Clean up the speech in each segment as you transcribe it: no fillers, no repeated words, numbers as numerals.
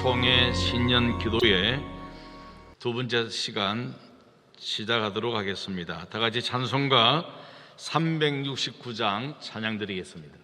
총회 신년 기도회 두 번째 시간 시작하도록 하겠습니다. 다 같이 찬송가 369장 찬양 드리겠습니다.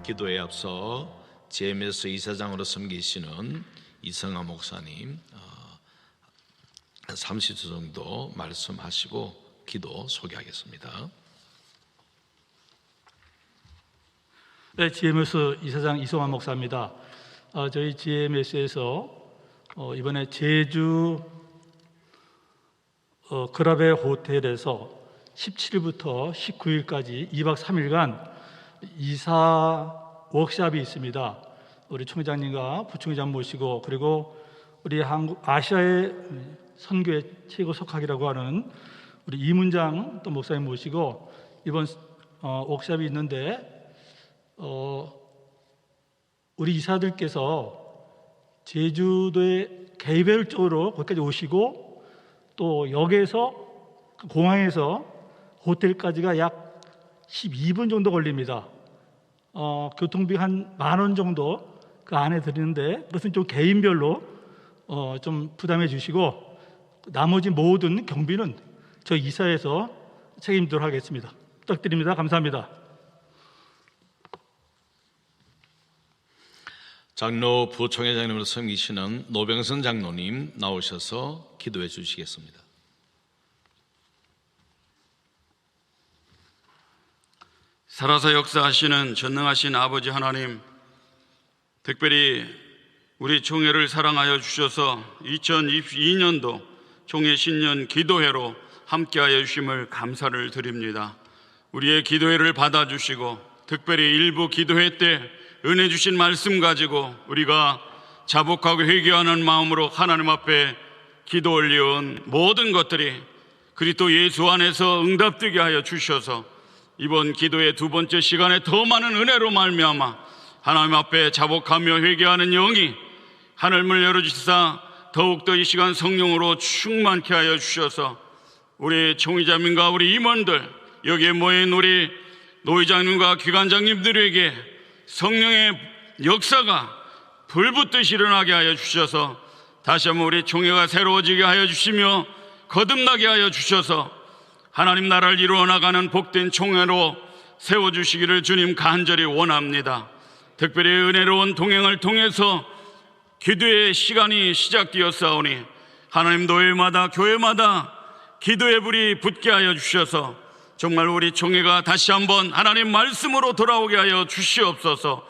기도에 앞서 GMS 이사장으로 섬기시는 이성아 목사님 30초 정도 말씀하시고 기도 소개하겠습니다. 네, GMS 이사장 이성아 목사입니다. 저희 GMS에서 이번에 제주 그라벨 호텔에서 17일부터 19일까지 2박 3일간 이사 워크숍이 있습니다. 우리 총회장님과 부총회장 모시고, 그리고 우리 아시아의 선교의 최고 석학이라고 하는 우리 이문장 또 목사님 모시고 이번 워크숍이 있는데 우리 이사들께서 제주도에 개별적으로 거기까지 오시고 또 역에서 공항에서 호텔까지가 약 12분 정도 걸립니다. 교통비 한 10,000원 정도 그 안에 드리는데 그것은 좀 개인별로 좀 부담해 주시고 나머지 모든 경비는 저희 이사에서 책임지도록 하겠습니다. 부탁드립니다. 감사합니다. 장로 부총회장님으로 섬기시는 노병선 장로님 나오셔서 기도해 주시겠습니다. 살아서 역사하시는 전능하신 아버지 하나님, 특별히 우리 총회를 사랑하여 주셔서 2022년도 총회 신년 기도회로 함께하여 주심을 감사를 드립니다. 우리의 기도회를 받아주시고 특별히 일부 기도회 때 은혜 주신 말씀 가지고 우리가 자복하고 회개하는 마음으로 하나님 앞에 기도 올려온 모든 것들이 그리스도 예수 안에서 응답되게 하여 주셔서 이번 기도의 두 번째 시간에 더 많은 은혜로 말미암아 하나님 앞에 자복하며 회개하는 영이 하늘문을 열어주시사 더욱더 이 시간 성령으로 충만케 하여 주셔서 우리 총회자님과 우리 임원들, 여기에 모인 우리 노회장님과 기관장님들에게 성령의 역사가 불붙듯이 일어나게 하여 주셔서 다시 한번 우리 총회가 새로워지게 하여 주시며 거듭나게 하여 주셔서 하나님 나라를 이루어 나가는 복된 총회로 세워주시기를 주님 간절히 원합니다. 특별히 은혜로운 동행을 통해서 기도의 시간이 시작되었사오니 하나님 노예마다 교회마다 기도의 불이 붙게 하여 주셔서 정말 우리 총회가 다시 한번 하나님 말씀으로 돌아오게 하여 주시옵소서.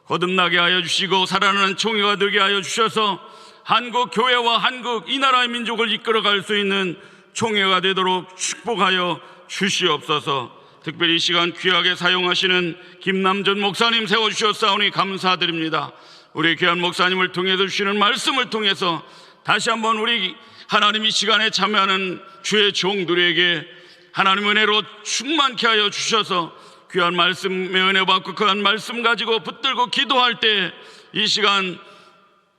거듭나게 하여 주시고 살아나는 총회가 되게 하여 주셔서 한국 교회와 한국 이 나라의 민족을 이끌어갈 수 있는 총회가 되도록 축복하여 주시옵소서. 특별히 이 시간 귀하게 사용하시는 김남전 목사님 세워주셨사오니 감사드립니다. 우리 귀한 목사님을 통해서 주시는 말씀을 통해서 다시 한번 우리 하나님 이 시간에 참여하는 주의 종들에게 하나님 은혜로 충만케 하여 주셔서 귀한 말씀에 은혜 받고 그한 말씀 가지고 붙들고 기도할 때 이 시간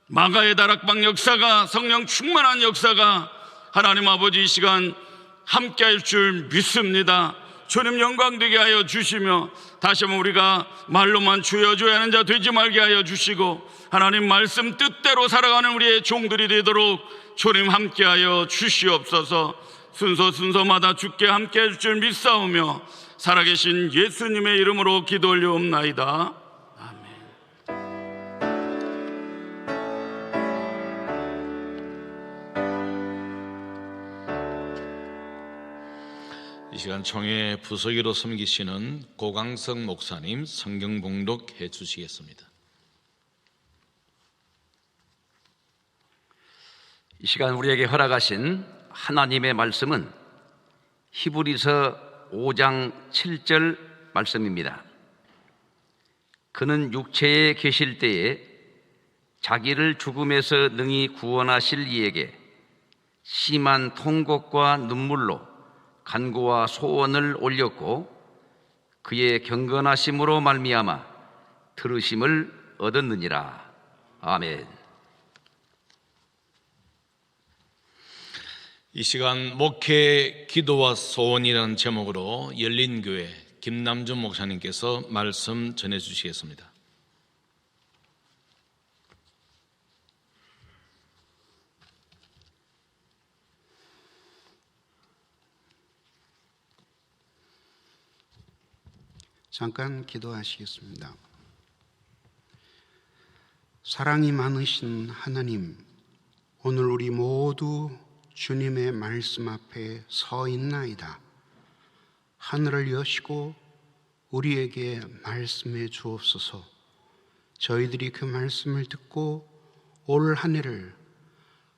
마가의 다락방 역사가, 성령 충만한 역사가 하나님 아버지 이 시간 함께 할 줄 믿습니다. 주님 영광되게 하여 주시며 다시 한번 우리가 말로만 주여줘야 하는 자 되지 말게 하여 주시고 하나님 말씀 뜻대로 살아가는 우리의 종들이 되도록 주님 함께 하여 주시옵소서. 순서마다 주께 함께 해줄 줄 믿사오며 살아계신 예수님의 이름으로 기도 올려옵나이다. 이 시간 총회 부서기로 섬기시는 고강석 목사님 성경 봉독해 주시겠습니다. 이 시간 우리에게 허락하신 하나님의 말씀은 히브리서 5장 7절 말씀입니다. 그는 육체에 계실 때에 자기를 죽음에서 능히 구원하실 이에게 심한 통곡과 눈물로 간구와 소원을 올렸고 그의 경건하심으로 말미암아 들으심을 얻었느니라. 아멘. 이 시간 목회 기도와 소원이라는 제목으로 열린교회 김남준 목사님께서 말씀 전해 주시겠습니다. 잠깐 기도하시겠습니다. 사랑이 많으신 하나님, 오늘 우리 모두 주님의 말씀 앞에 서 있나이다. 하늘을 여시고 우리에게 말씀해 주옵소서. 저희들이 그 말씀을 듣고 올 한 해를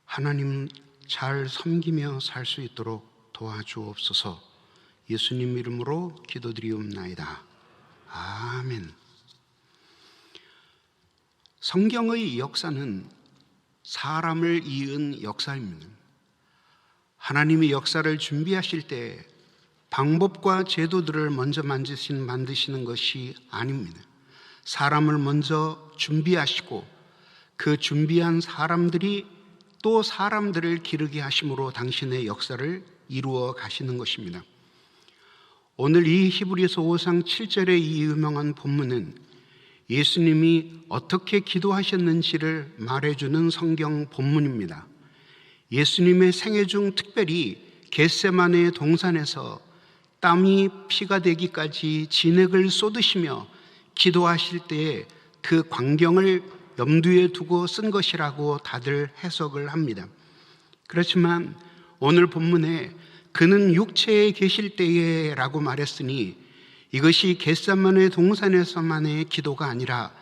하나님 잘 섬기며 살 수 있도록 도와주옵소서. 예수님 이름으로 기도드리옵나이다. 아멘. 성경의 역사는 사람을 이은 역사입니다. 하나님이 역사를 준비하실 때 방법과 제도들을 먼저 만드시는 것이 아닙니다. 사람을 먼저 준비하시고 그 준비한 사람들이 또 사람들을 기르게 하심으로 당신의 역사를 이루어 가시는 것입니다. 오늘 이 히브리서 5장 7절의 이 유명한 본문은 예수님이 어떻게 기도하셨는지를 말해주는 성경 본문입니다. 예수님의 생애 중 특별히 겟세마네 동산에서 땀이 피가 되기까지 진액을 쏟으시며 기도하실 때에 그 광경을 염두에 두고 쓴 것이라고 다들 해석을 합니다. 그렇지만 오늘 본문에 그는 육체에 계실 때에 라고 말했으니 이것이 겟세마네 동산에서만의 기도가 아니라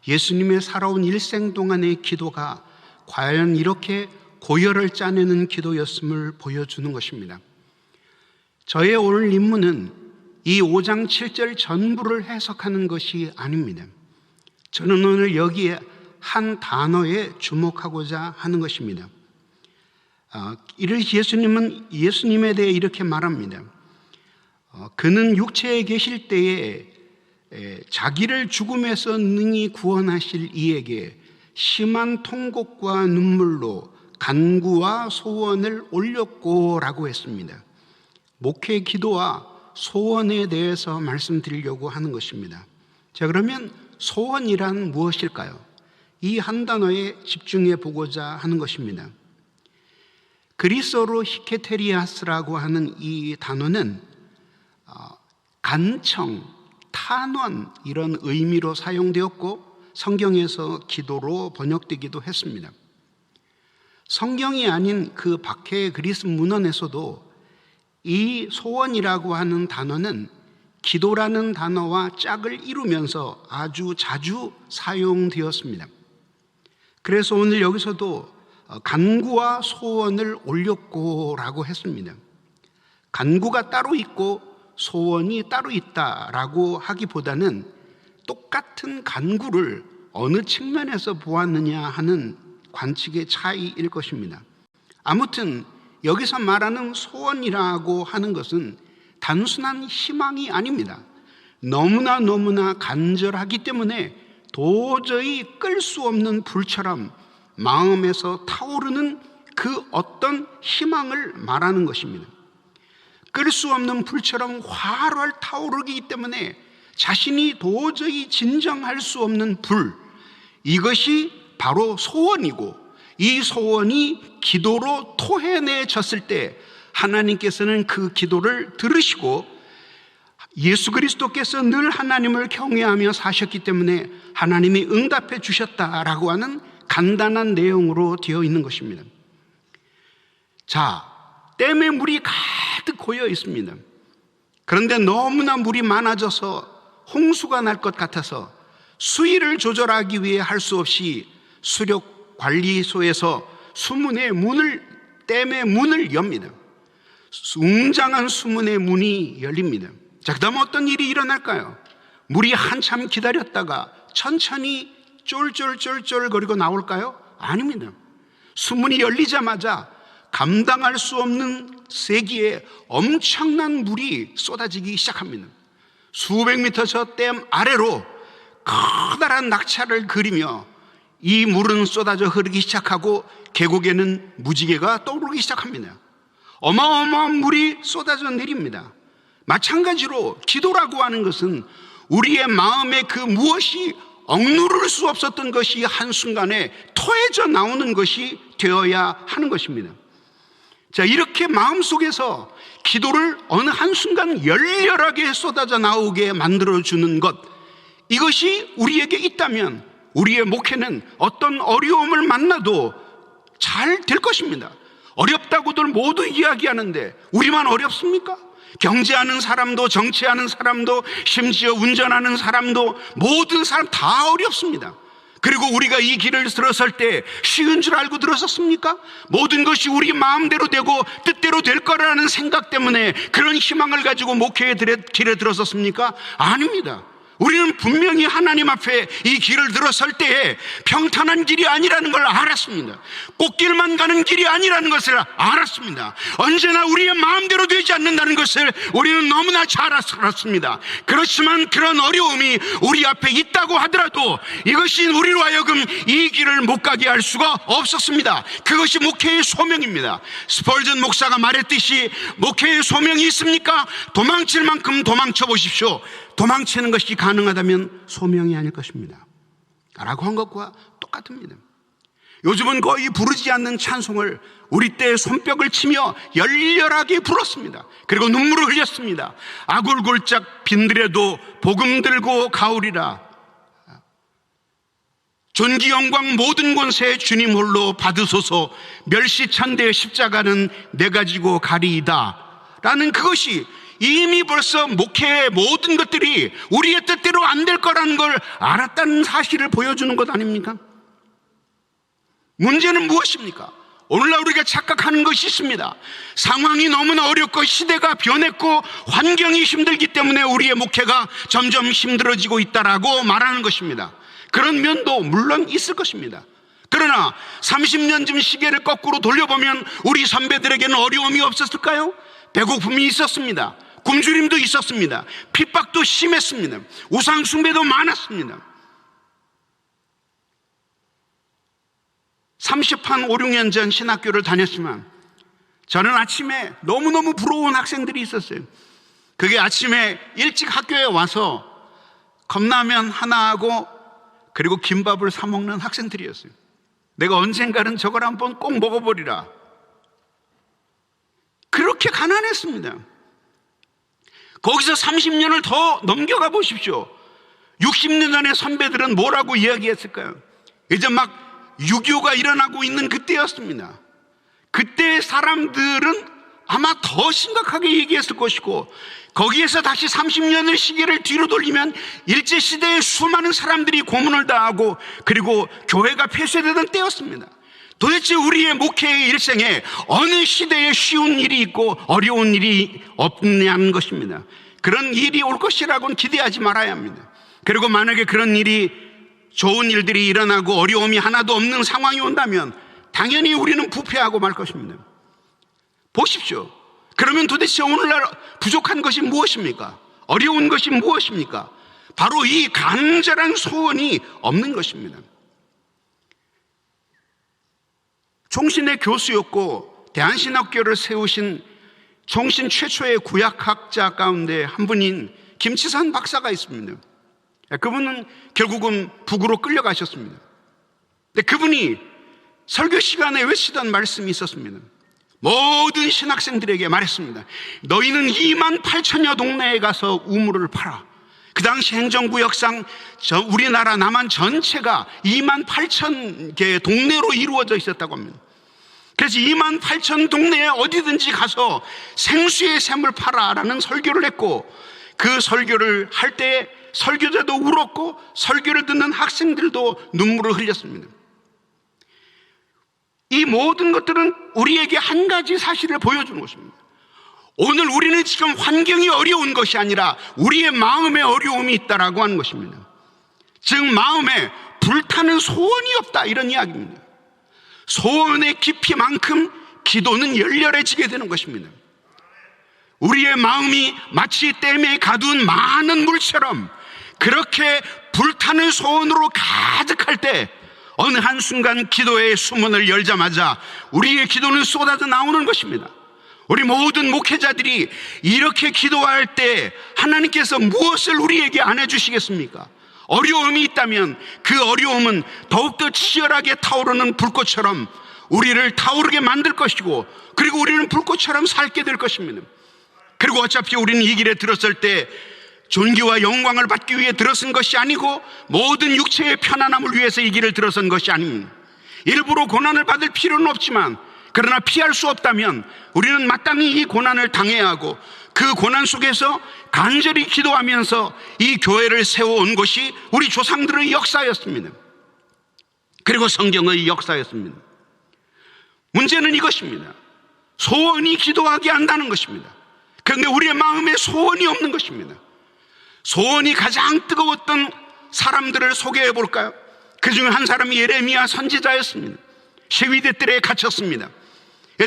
예수님의 살아온 일생 동안의 기도가 과연 이렇게 고열을 짜내는 기도였음을 보여주는 것입니다. 저의 오늘 임무는 이 5장 7절 전부를 해석하는 것이 아닙니다. 저는 오늘 여기에 한 단어에 주목하고자 하는 것입니다. 예수님은 예수님에 대해 이렇게 말합니다. 그는 육체에 계실 때에 자기를 죽음에서 능히 구원하실 이에게 심한 통곡과 눈물로 간구와 소원을 올렸고 라고 했습니다. 목회 기도와 소원에 대해서 말씀드리려고 하는 것입니다. 자, 그러면 소원이란 무엇일까요? 이 한 단어에 집중해 보고자 하는 것입니다. 그리스어로 히케테리아스라고 하는 이 단어는 간청, 탄원 이런 의미로 사용되었고 성경에서 기도로 번역되기도 했습니다. 성경이 아닌 그 박해 그리스 문헌에서도 이 소원이라고 하는 단어는 기도라는 단어와 짝을 이루면서 아주 자주 사용되었습니다. 그래서 오늘 여기서도 간구와 소원을 올렸고라고 했습니다. 간구가 따로 있고 소원이 따로 있다라고 하기보다는 똑같은 간구를 어느 측면에서 보았느냐 하는 관측의 차이일 것입니다. 아무튼 여기서 말하는 소원이라고 하는 것은 단순한 희망이 아닙니다. 너무나 간절하기 때문에 도저히 끌 수 없는 불처럼 마음에서 타오르는 그 어떤 희망을 말하는 것입니다. 끌 수 없는 불처럼 활활 타오르기 때문에 자신이 도저히 진정할 수 없는 불, 이것이 바로 소원이고, 이 소원이 기도로 토해내졌을 때 하나님께서는 그 기도를 들으시고, 예수 그리스도께서 늘 하나님을 경외하며 사셨기 때문에 하나님이 응답해 주셨다라고 하는 간단한 내용으로 되어 있는 것입니다. 자, 댐에 물이 가득 고여 있습니다. 그런데 너무나 물이 많아져서 홍수가 날 것 같아서 수위를 조절하기 위해 할 수 없이 수력관리소에서 댐의 문을 엽니다. 웅장한 수문의 문이 열립니다. 자, 그 다음 어떤 일이 일어날까요? 물이 한참 기다렸다가 천천히 쫄쫄쫄쫄 거리고 나올까요? 아닙니다. 수문이 열리자마자 감당할 수 없는 세기에 엄청난 물이 쏟아지기 시작합니다. 수백 미터 저 댐 아래로 커다란 낙차를 그리며 이 물은 쏟아져 흐르기 시작하고 계곡에는 무지개가 떠오르기 시작합니다. 어마어마한 물이 쏟아져 내립니다. 마찬가지로 기도라고 하는 것은 우리의 마음에 그 무엇이 억누를 수 없었던 것이 한순간에 토해져 나오는 것이 되어야 하는 것입니다. 자, 이렇게 마음속에서 기도를 어느 한순간 열렬하게 쏟아져 나오게 만들어주는 것, 이것이 우리에게 있다면 우리의 목회는 어떤 어려움을 만나도 잘 될 것입니다. 어렵다고들 모두 이야기하는데 우리만 어렵습니까? 경제하는 사람도, 정치하는 사람도, 심지어 운전하는 사람도, 모든 사람 다 어렵습니다. 그리고 우리가 이 길을 들어설 때 쉬운 줄 알고 들어섰습니까? 모든 것이 우리 마음대로 되고 뜻대로 될 거라는 생각 때문에 그런 희망을 가지고 목회의 길에 들어섰습니까? 아닙니다. 우리는 분명히 하나님 앞에 이 길을 들어설 때에 평탄한 길이 아니라는 걸 알았습니다. 꽃길만 가는 길이 아니라는 것을 알았습니다. 언제나 우리의 마음대로 되지 않는다는 것을 우리는 너무나 잘 알았습니다. 그렇지만 그런 어려움이 우리 앞에 있다고 하더라도 이것이 우리로 하여금 이 길을 못 가게 할 수가 없었습니다. 그것이 목회의 소명입니다. 스펄전 목사가 말했듯이 목회의 소명이 있습니까? 도망칠 만큼 도망쳐 보십시오. 도망치는 것이 가능하다면 소명이 아닐 것입니다 라고 한 것과 똑같습니다. 요즘은 거의 부르지 않는 찬송을 우리 때 손뼉을 치며 열렬하게 불렀습니다. 그리고 눈물을 흘렸습니다. 아골골짝 빈들에도 복음 들고 가오리라. 존귀 영광 모든 권세 주님 홀로 받으소서. 멸시찬대 십자가는 내 가지고 가리이다 라는 그것이 이미 벌써 목회의 모든 것들이 우리의 뜻대로 안 될 거라는 걸 알았다는 사실을 보여주는 것 아닙니까? 문제는 무엇입니까? 오늘날 우리가 착각하는 것이 있습니다. 상황이 너무나 어렵고 시대가 변했고 환경이 힘들기 때문에 우리의 목회가 점점 힘들어지고 있다라고 말하는 것입니다. 그런 면도 물론 있을 것입니다. 그러나 30년쯤 시계를 거꾸로 돌려보면 우리 선배들에게는 어려움이 없었을까요? 배고픔이 있었습니다. 굶주림도 있었습니다. 핍박도 심했습니다. 우상숭배도 많았습니다. 30한 5, 6년 전 신학교를 다녔지만 저는 아침에 너무너무 부러운 학생들이 있었어요. 그게 아침에 일찍 학교에 와서 컵라면 하나 하고 그리고 김밥을 사 먹는 학생들이었어요. 내가 언젠가는 저걸 한번 꼭 먹어보리라. 그렇게 가난했습니다. 거기서 30년을 더 넘겨가 보십시오. 60년 전에 선배들은 뭐라고 이야기했을까요? 이제 막 6.25가 일어나고 있는 그때였습니다. 그때 사람들은 아마 더 심각하게 얘기했을 것이고, 거기에서 다시 30년의 시기를 뒤로 돌리면 일제시대에 수많은 사람들이 고문을 당하고 그리고 교회가 폐쇄되던 때였습니다. 도대체 우리의 목회의 일생에 어느 시대에 쉬운 일이 있고 어려운 일이 없냐는 것입니다. 그런 일이 올 것이라고는 기대하지 말아야 합니다. 그리고 만약에 그런 일이, 좋은 일들이 일어나고 어려움이 하나도 없는 상황이 온다면 당연히 우리는 부패하고 말 것입니다. 보십시오. 그러면 도대체 오늘날 부족한 것이 무엇입니까? 어려운 것이 무엇입니까? 바로 이 간절한 소원이 없는 것입니다. 총신의 교수였고 대한신학교를 세우신 총신 최초의 구약학자 가운데 한 분인 김치산 박사가 있습니다. 그분은 결국은 북으로 끌려가셨습니다. 근데 그분이 설교 시간에 외치던 말씀이 있었습니다. 모든 신학생들에게 말했습니다. 너희는 28,000여 동네에 가서 우물을 팔아. 그 당시 행정구역상 우리나라 남한 전체가 28,000개의 동네로 이루어져 있었다고 합니다. 그래서 28,000 동네에 어디든지 가서 생수의 샘을 팔아라는 설교를 했고, 그 설교를 할 때 설교자도 울었고 설교를 듣는 학생들도 눈물을 흘렸습니다. 이 모든 것들은 우리에게 한 가지 사실을 보여주는 것입니다. 오늘 우리는 지금 환경이 어려운 것이 아니라 우리의 마음에 어려움이 있다라고 하는 것입니다. 즉 마음에 불타는 소원이 없다, 이런 이야기입니다. 소원의 깊이만큼 기도는 열렬해지게 되는 것입니다. 우리의 마음이 마치 댐에 가둔 많은 물처럼 그렇게 불타는 소원으로 가득할 때 어느 한순간 기도의 수문을 열자마자 우리의 기도는 쏟아져 나오는 것입니다. 우리 모든 목회자들이 이렇게 기도할 때 하나님께서 무엇을 우리에게 안 해주시겠습니까? 어려움이 있다면 그 어려움은 더욱더 치열하게 타오르는 불꽃처럼 우리를 타오르게 만들 것이고, 그리고 우리는 불꽃처럼 살게 될 것입니다. 그리고 어차피 우리는 이 길에 들었을 때 존귀와 영광을 받기 위해 들어선 것이 아니고 모든 육체의 편안함을 위해서 이 길을 들어선 것이 아닙니다. 일부러 고난을 받을 필요는 없지만, 그러나 피할 수 없다면 우리는 마땅히 이 고난을 당해야 하고, 그 고난 속에서 간절히 기도하면서 이 교회를 세워온 것이 우리 조상들의 역사였습니다. 그리고 성경의 역사였습니다. 문제는 이것입니다. 소원이 기도하게 한다는 것입니다. 그런데 우리의 마음에 소원이 없는 것입니다. 소원이 가장 뜨거웠던 사람들을 소개해 볼까요? 그 중에 한 사람이 예레미야 선지자였습니다. 시위대 뜰에 갇혔습니다.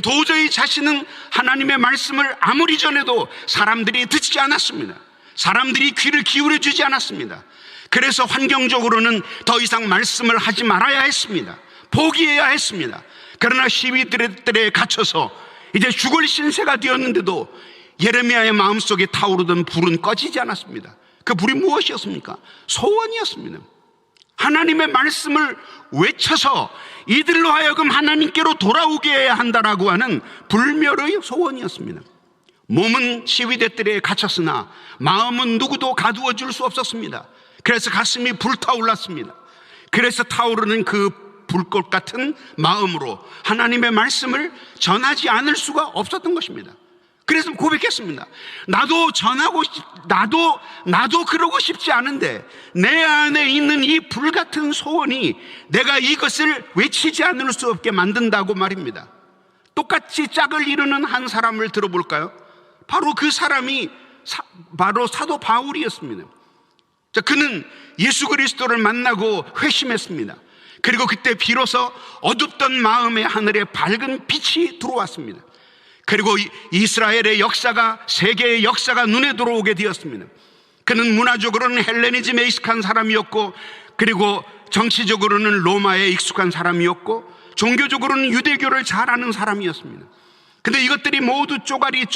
도저히 자신은 하나님의 말씀을 아무리 전해도 사람들이 듣지 않았습니다. 사람들이 귀를 기울여 주지 않았습니다. 그래서 환경적으로는 더 이상 말씀을 하지 말아야 했습니다. 포기해야 했습니다. 그러나 시위들에 갇혀서 이제 죽을 신세가 되었는데도 예레미야의 마음속에 타오르던 불은 꺼지지 않았습니다. 그 불이 무엇이었습니까? 소원이었습니다. 하나님의 말씀을 외쳐서 이들로 하여금 하나님께로 돌아오게 해야 한다라고 하는 불멸의 소원이었습니다. 몸은 시위대들에 갇혔으나 마음은 누구도 가두어 줄 수 없었습니다. 그래서 가슴이 불타올랐습니다. 그래서 타오르는 그 불꽃 같은 마음으로 하나님의 말씀을 전하지 않을 수가 없었던 것입니다. 그래서 고백했습니다. 나도 그러고 싶지 않은데 내 안에 있는 이 불같은 소원이 내가 이것을 외치지 않을 수 없게 만든다고 말입니다. 똑같이 짝을 이루는 한 사람을 들어볼까요? 바로 그 사람이 바로 사도 바울이었습니다. 자, 그는 예수 그리스도를 만나고 회심했습니다. 그리고 그때 비로소 어둡던 마음의 하늘에 밝은 빛이 들어왔습니다. 그리고 이스라엘의 역사가, 세계의 역사가 눈에 들어오게 되었습니다. 그는 문화적으로는 헬레니즘에 익숙한 사람이었고, 그리고 정치적으로는 로마에 익숙한 사람이었고, 종교적으로는 유대교를 잘 아는 사람이었습니다. 근데 이것들이 모두 쪼가리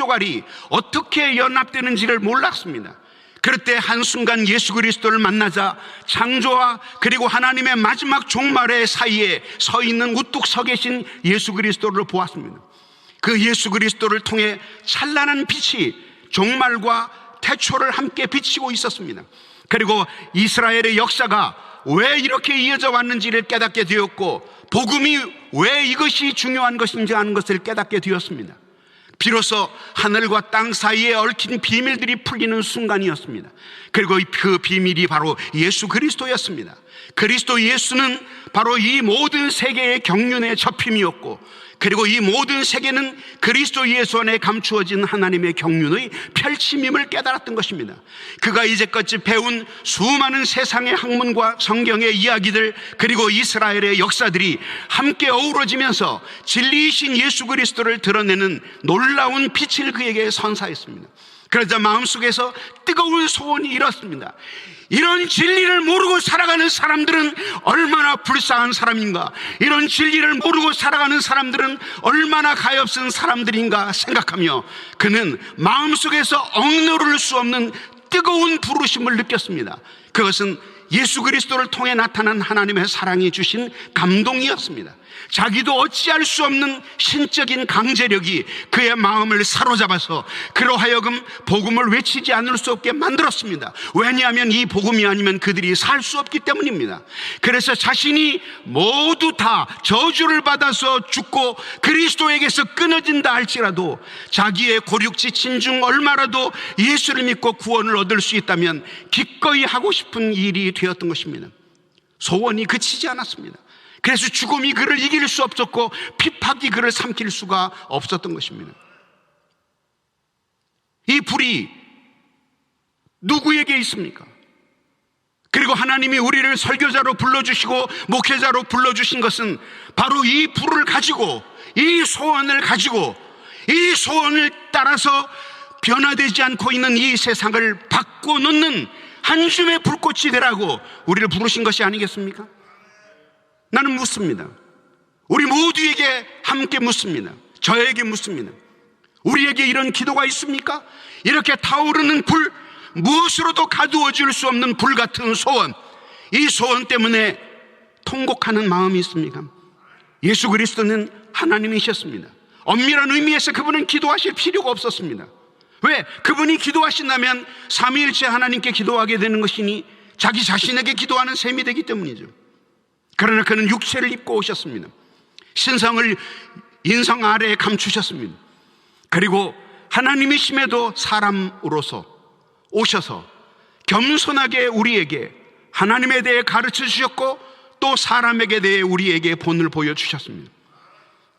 어떻게 연합되는지를 몰랐습니다. 그럴 때 한순간 예수 그리스도를 만나자 창조와 그리고 하나님의 마지막 종말의 사이에 서 있는 우뚝 서 계신 예수 그리스도를 보았습니다. 그 예수 그리스도를 통해 찬란한 빛이 종말과 태초를 함께 비치고 있었습니다. 그리고 이스라엘의 역사가 왜 이렇게 이어져 왔는지를 깨닫게 되었고, 복음이 왜 이것이 중요한 것인지 하는 것을 깨닫게 되었습니다. 비로소 하늘과 땅 사이에 얽힌 비밀들이 풀리는 순간이었습니다. 그리고 그 비밀이 바로 예수 그리스도였습니다. 그리스도 예수는 바로 이 모든 세계의 경륜의 접힘이었고, 그리고 이 모든 세계는 그리스도 예수 안에 감추어진 하나님의 경륜의 펼침임을 깨달았던 것입니다. 그가 이제까지 배운 수많은 세상의 학문과 성경의 이야기들, 그리고 이스라엘의 역사들이 함께 어우러지면서 진리이신 예수 그리스도를 드러내는 놀라운 빛을 그에게 선사했습니다. 그러자 마음속에서 뜨거운 소원이 일었습니다. 이런 진리를 모르고 살아가는 사람들은 얼마나 불쌍한 사람인가, 이런 진리를 모르고 살아가는 사람들은 얼마나 가엾은 사람들인가 생각하며 그는 마음속에서 억누를 수 없는 뜨거운 부르심을 느꼈습니다. 그것은 예수 그리스도를 통해 나타난 하나님의 사랑이 주신 감동이었습니다. 자기도 어찌할 수 없는 신적인 강제력이 그의 마음을 사로잡아서 그로 하여금 복음을 외치지 않을 수 없게 만들었습니다. 왜냐하면 이 복음이 아니면 그들이 살 수 없기 때문입니다. 그래서 자신이 모두 다 저주를 받아서 죽고 그리스도에게서 끊어진다 할지라도 자기의 고륙지 진중 얼마라도 예수를 믿고 구원을 얻을 수 있다면 기꺼이 하고 싶은 일이 되었던 것입니다. 소원이 그치지 않았습니다. 그래서 죽음이 그를 이길 수 없었고 핍박이 그를 삼킬 수가 없었던 것입니다. 이 불이 누구에게 있습니까? 그리고 하나님이 우리를 설교자로 불러주시고 목회자로 불러주신 것은 바로 이 불을 가지고, 이 소원을 가지고, 이 소원을 따라서 변화되지 않고 있는 이 세상을 바꿔놓는 한 줌의 불꽃이 되라고 우리를 부르신 것이 아니겠습니까? 나는 묻습니다. 우리 모두에게 함께 묻습니다. 저에게 묻습니다. 우리에게 이런 기도가 있습니까? 이렇게 타오르는 불, 무엇으로도 가두어 줄 수 없는 불 같은 소원, 이 소원 때문에 통곡하는 마음이 있습니까? 예수 그리스도는 하나님이셨습니다. 엄밀한 의미에서 그분은 기도하실 필요가 없었습니다. 왜? 그분이 기도하신다면 삼위일체 하나님께 기도하게 되는 것이니 자기 자신에게 기도하는 셈이 되기 때문이죠. 그러나 그는 육체를 입고 오셨습니다. 신성을 인성 아래에 감추셨습니다. 그리고 하나님이심에도 사람으로서 오셔서 겸손하게 우리에게 하나님에 대해 가르쳐 주셨고 또 사람에게 대해 우리에게 본을 보여주셨습니다.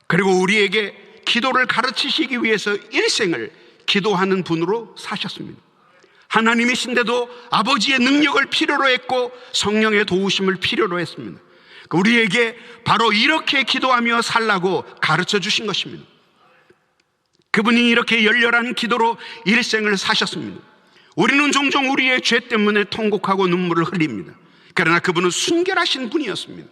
그리고 우리에게 기도를 가르치시기 위해서 일생을 기도하는 분으로 사셨습니다. 하나님이신데도 아버지의 능력을 필요로 했고 성령의 도우심을 필요로 했습니다. 우리에게 바로 이렇게 기도하며 살라고 가르쳐 주신 것입니다. 그분이 이렇게 열렬한 기도로 일생을 사셨습니다. 우리는 종종 우리의 죄 때문에 통곡하고 눈물을 흘립니다. 그러나 그분은 순결하신 분이었습니다.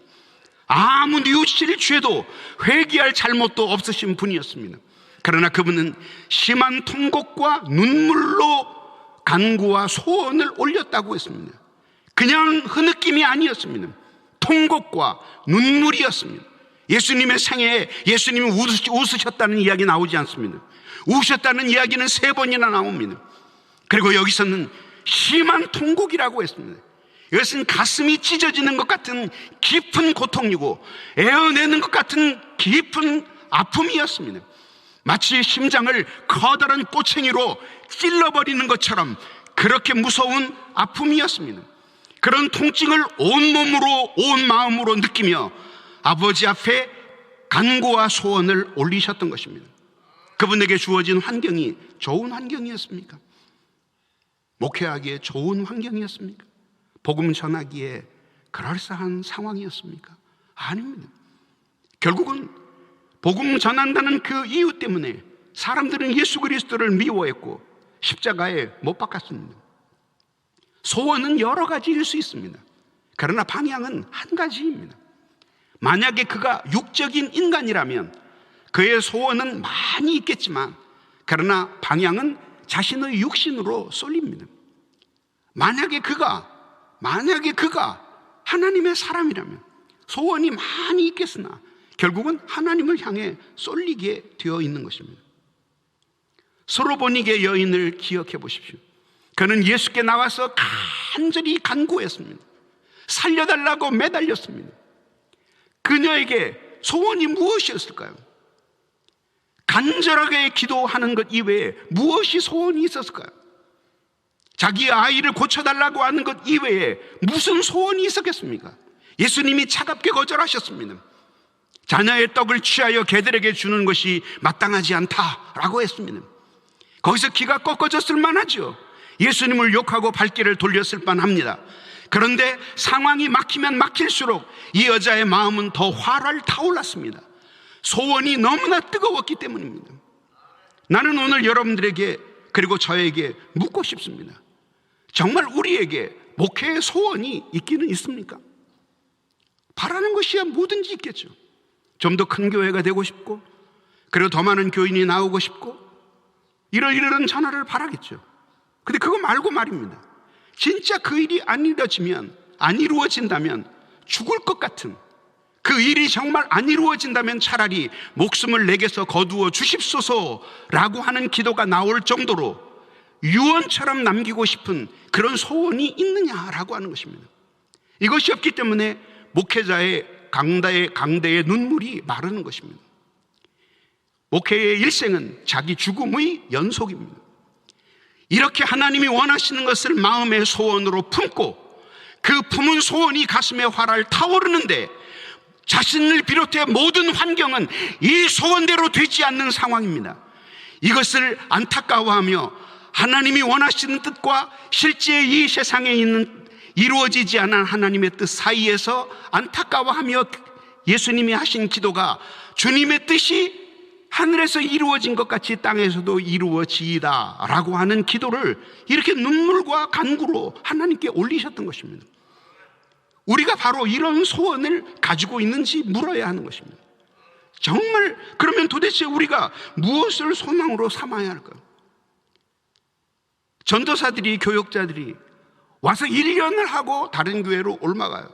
아무 뉘우칠 죄도 회개할 잘못도 없으신 분이었습니다. 그러나 그분은 심한 통곡과 눈물로 간구와 소원을 올렸다고 했습니다. 그냥 흐느낌이 아니었습니다. 통곡과 눈물이었습니다. 예수님의 생애에 예수님이 웃으셨다는 이야기 나오지 않습니다. 우셨다는 이야기는 3번이나 나옵니다. 그리고 여기서는 심한 통곡이라고 했습니다. 이것은 가슴이 찢어지는 것 같은 깊은 고통이고 에어내는 것 같은 깊은 아픔이었습니다. 마치 심장을 커다란 꼬챙이로 찔러버리는 것처럼 그렇게 무서운 아픔이었습니다. 그런 통증을 온몸으로 온 마음으로 느끼며 아버지 앞에 간구와 소원을 올리셨던 것입니다. 그분에게 주어진 환경이 좋은 환경이었습니까? 목회하기에 좋은 환경이었습니까? 복음 전하기에 그럴싸한 상황이었습니까? 아닙니다. 결국은 복음 전한다는 그 이유 때문에 사람들은 예수 그리스도를 미워했고 십자가에 못 박았습니다. 소원은 여러 가지일 수 있습니다. 그러나 방향은 한 가지입니다. 만약에 그가 육적인 인간이라면 그의 소원은 많이 있겠지만 그러나 방향은 자신의 육신으로 쏠립니다. 만약에 그가 하나님의 사람이라면 소원이 많이 있겠으나 결국은 하나님을 향해 쏠리게 되어 있는 것입니다. 소로보니게 여인을 기억해 보십시오. 그는 예수께 나와서 간절히 간구했습니다. 살려달라고 매달렸습니다. 그녀에게 소원이 무엇이었을까요? 간절하게 기도하는 것 이외에 무엇이 소원이 있었을까요? 자기 아이를 고쳐달라고 하는 것 이외에 무슨 소원이 있었겠습니까? 예수님이 차갑게 거절하셨습니다. 자녀의 떡을 취하여 개들에게 주는 것이 마땅하지 않다라고 했습니다. 거기서 기가 꺾어졌을 만하죠. 예수님을 욕하고 발길을 돌렸을 만합니다. 그런데 상황이 막히면 막힐수록 이 여자의 마음은 더 활활 타올랐습니다. 소원이 너무나 뜨거웠기 때문입니다. 나는 오늘 여러분들에게 그리고 저에게 묻고 싶습니다. 정말 우리에게 목회의 소원이 있기는 있습니까? 바라는 것이야 뭐든지 있겠죠. 좀 더 큰 교회가 되고 싶고, 그리고 더 많은 교인이 나오고 싶고, 이런 전화를 바라겠죠. 근데 그거 말고 말입니다. 진짜 그 일이 안 이루어진다면 죽을 것 같은, 그 일이 정말 안 이루어진다면 차라리 목숨을 내게서 거두어 주십소서라고 하는 기도가 나올 정도로 유언처럼 남기고 싶은 그런 소원이 있느냐라고 하는 것입니다. 이것이 없기 때문에 목회자의 강대의 눈물이 마르는 것입니다. 목회의 일생은 자기 죽음의 연속입니다. 이렇게 하나님이 원하시는 것을 마음의 소원으로 품고 그 품은 소원이 가슴에 활활 타오르는데 자신을 비롯해 모든 환경은 이 소원대로 되지 않는 상황입니다. 이것을 안타까워하며 하나님이 원하시는 뜻과 실제 이 세상에 있는 이루어지지 않은 하나님의 뜻 사이에서 안타까워하며 예수님이 하신 기도가 주님의 뜻이 하늘에서 이루어진 것 같이 땅에서도 이루어지이다 라고 하는 기도를 이렇게 눈물과 간구로 하나님께 올리셨던 것입니다. 우리가 바로 이런 소원을 가지고 있는지 물어야 하는 것입니다. 정말 그러면 도대체 우리가 무엇을 소망으로 삼아야 할까요? 전도사들이, 교역자들이 와서 1년을 하고 다른 교회로 옮아가요.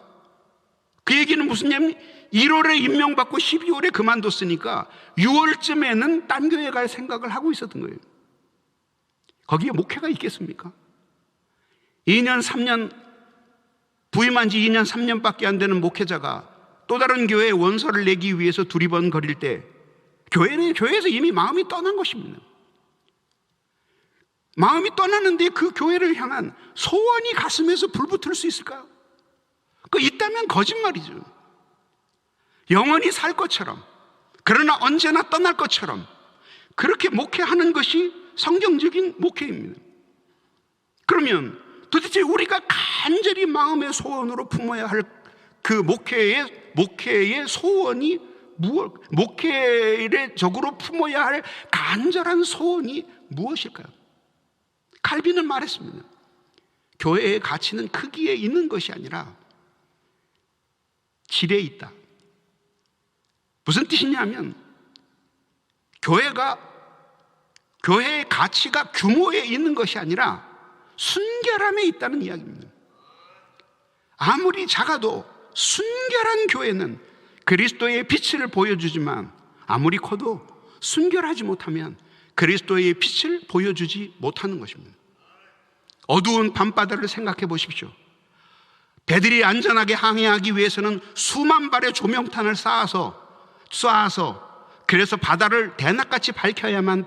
그 얘기는 무슨 얘기냐면 1월에 임명받고 12월에 그만뒀으니까 6월쯤에는 딴 교회 갈 생각을 하고 있었던 거예요. 거기에 목회가 있겠습니까? 2년 3년 부임한 지 2년 3년밖에 안 되는 목회자가 또 다른 교회에 원서를 내기 위해서 두리번거릴 때 교회에서 이미 마음이 떠난 것입니다. 마음이 떠나는데 그 교회를 향한 소원이 가슴에서 불붙을 수 있을까요? 그 있다면 거짓말이죠. 영원히 살 것처럼, 그러나 언제나 떠날 것처럼 그렇게 목회하는 것이 성경적인 목회입니다. 그러면 도대체 우리가 간절히 마음의 소원으로 품어야 할 그 목회의 소원이 목회적으로 품어야 할 간절한 소원이 무엇일까요? 칼빈은 말했습니다. 교회의 가치는 크기에 있는 것이 아니라 질에 있다. 무슨 뜻이냐면 교회의 가치가 규모에 있는 것이 아니라 순결함에 있다는 이야기입니다. 아무리 작아도 순결한 교회는 그리스도의 빛을 보여주지만 아무리 커도 순결하지 못하면 그리스도의 빛을 보여주지 못하는 것입니다. 어두운 밤바다를 생각해 보십시오. 배들이 안전하게 항해하기 위해서는 수만 발의 조명탄을 쏴서 그래서 바다를 대낮같이 밝혀야만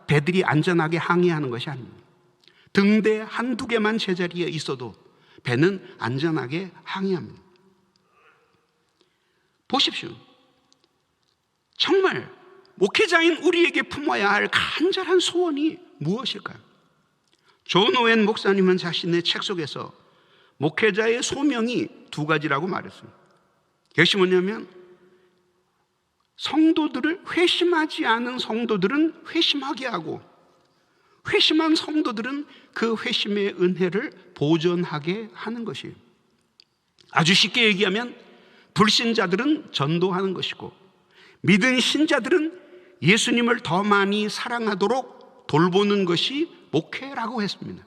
배들이 안전하게 항해하는 것이 아닙니다. 등대 한두 개만 제자리에 있어도 배는 안전하게 항해합니다. 보십시오. 정말 목회자인 우리에게 품어야 할 간절한 소원이 무엇일까요? 존 오웬 목사님은 자신의 책 속에서 목회자의 소명이 두 가지라고 말했습니다. 그것이 뭐냐면 성도들을 회심하지 않은 성도들은 회심하게 하고 회심한 성도들은 그 회심의 은혜를 보존하게 하는 것이에요. 아주 쉽게 얘기하면 불신자들은 전도하는 것이고 믿은 신자들은 예수님을 더 많이 사랑하도록 돌보는 것이 목회라고 했습니다.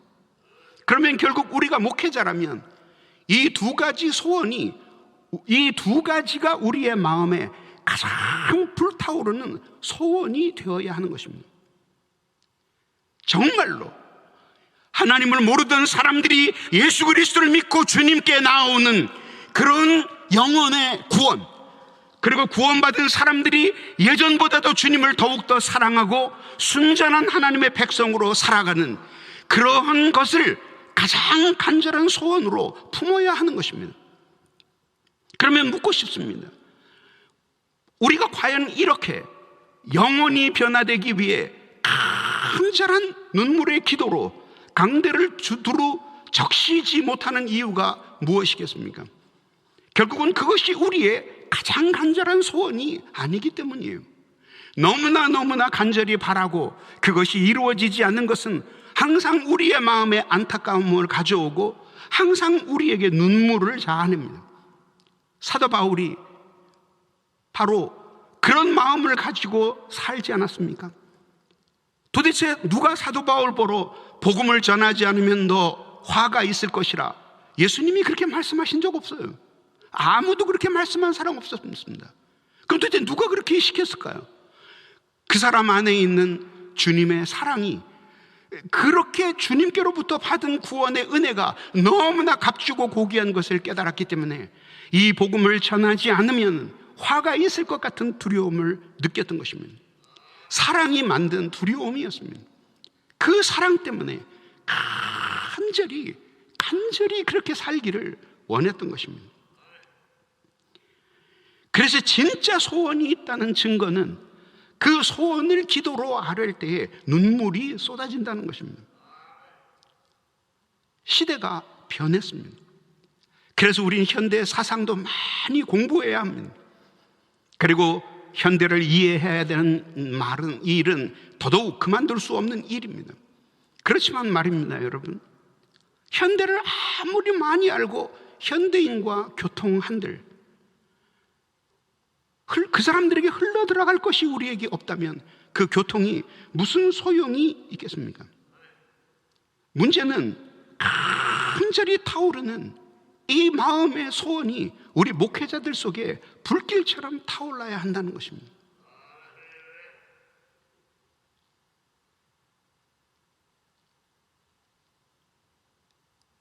그러면 결국 우리가 목회자라면 이 두 가지 소원이, 이 두 가지가 우리의 마음에 가장 불타오르는 소원이 되어야 하는 것입니다. 정말로 하나님을 모르던 사람들이 예수 그리스도를 믿고 주님께 나오는 그런 영혼의 구원, 그리고 구원받은 사람들이 예전보다도 주님을 더욱더 사랑하고 순전한 하나님의 백성으로 살아가는 그러한 것을 가장 간절한 소원으로 품어야 하는 것입니다. 그러면 묻고 싶습니다. 우리가 과연 이렇게 영혼이 변화되기 위해 간절한 눈물의 기도로 강대를 두루 적시지 못하는 이유가 무엇이겠습니까? 결국은 그것이 우리의 가장 간절한 소원이 아니기 때문이에요. 너무나 간절히 바라고 그것이 이루어지지 않는 것은 항상 우리의 마음에 안타까움을 가져오고 항상 우리에게 눈물을 자아냅니다. 사도 바울이 바로 그런 마음을 가지고 살지 않았습니까? 도대체 누가 사도 바울 보러 복음을 전하지 않으면 너 화가 있을 것이라 예수님이 그렇게 말씀하신 적 없어요. 아무도 그렇게 말씀한 사람 없었습니다. 그럼 도대체 누가 그렇게 시켰을까요? 그 사람 안에 있는 주님의 사랑이, 그렇게 주님께로부터 받은 구원의 은혜가 너무나 값주고 고귀한 것을 깨달았기 때문에 이 복음을 전하지 않으면 화가 있을 것 같은 두려움을 느꼈던 것입니다. 사랑이 만든 두려움이었습니다. 그 사랑 때문에 간절히 그렇게 살기를 원했던 것입니다. 그래서 진짜 소원이 있다는 증거는 그 소원을 기도로 아뢰을 때에 눈물이 쏟아진다는 것입니다. 시대가 변했습니다. 그래서 우리는 현대 사상도 많이 공부해야 합니다. 그리고 현대를 이해해야 되는 일은 더더욱 그만둘 수 없는 일입니다. 그렇지만 말입니다, 여러분. 현대를 아무리 많이 알고 현대인과 교통한들 그 사람들에게 흘러들어갈 것이 우리에게 없다면 그 교통이 무슨 소용이 있겠습니까? 문제는 간절히 타오르는 이 마음의 소원이 우리 목회자들 속에 불길처럼 타올라야 한다는 것입니다.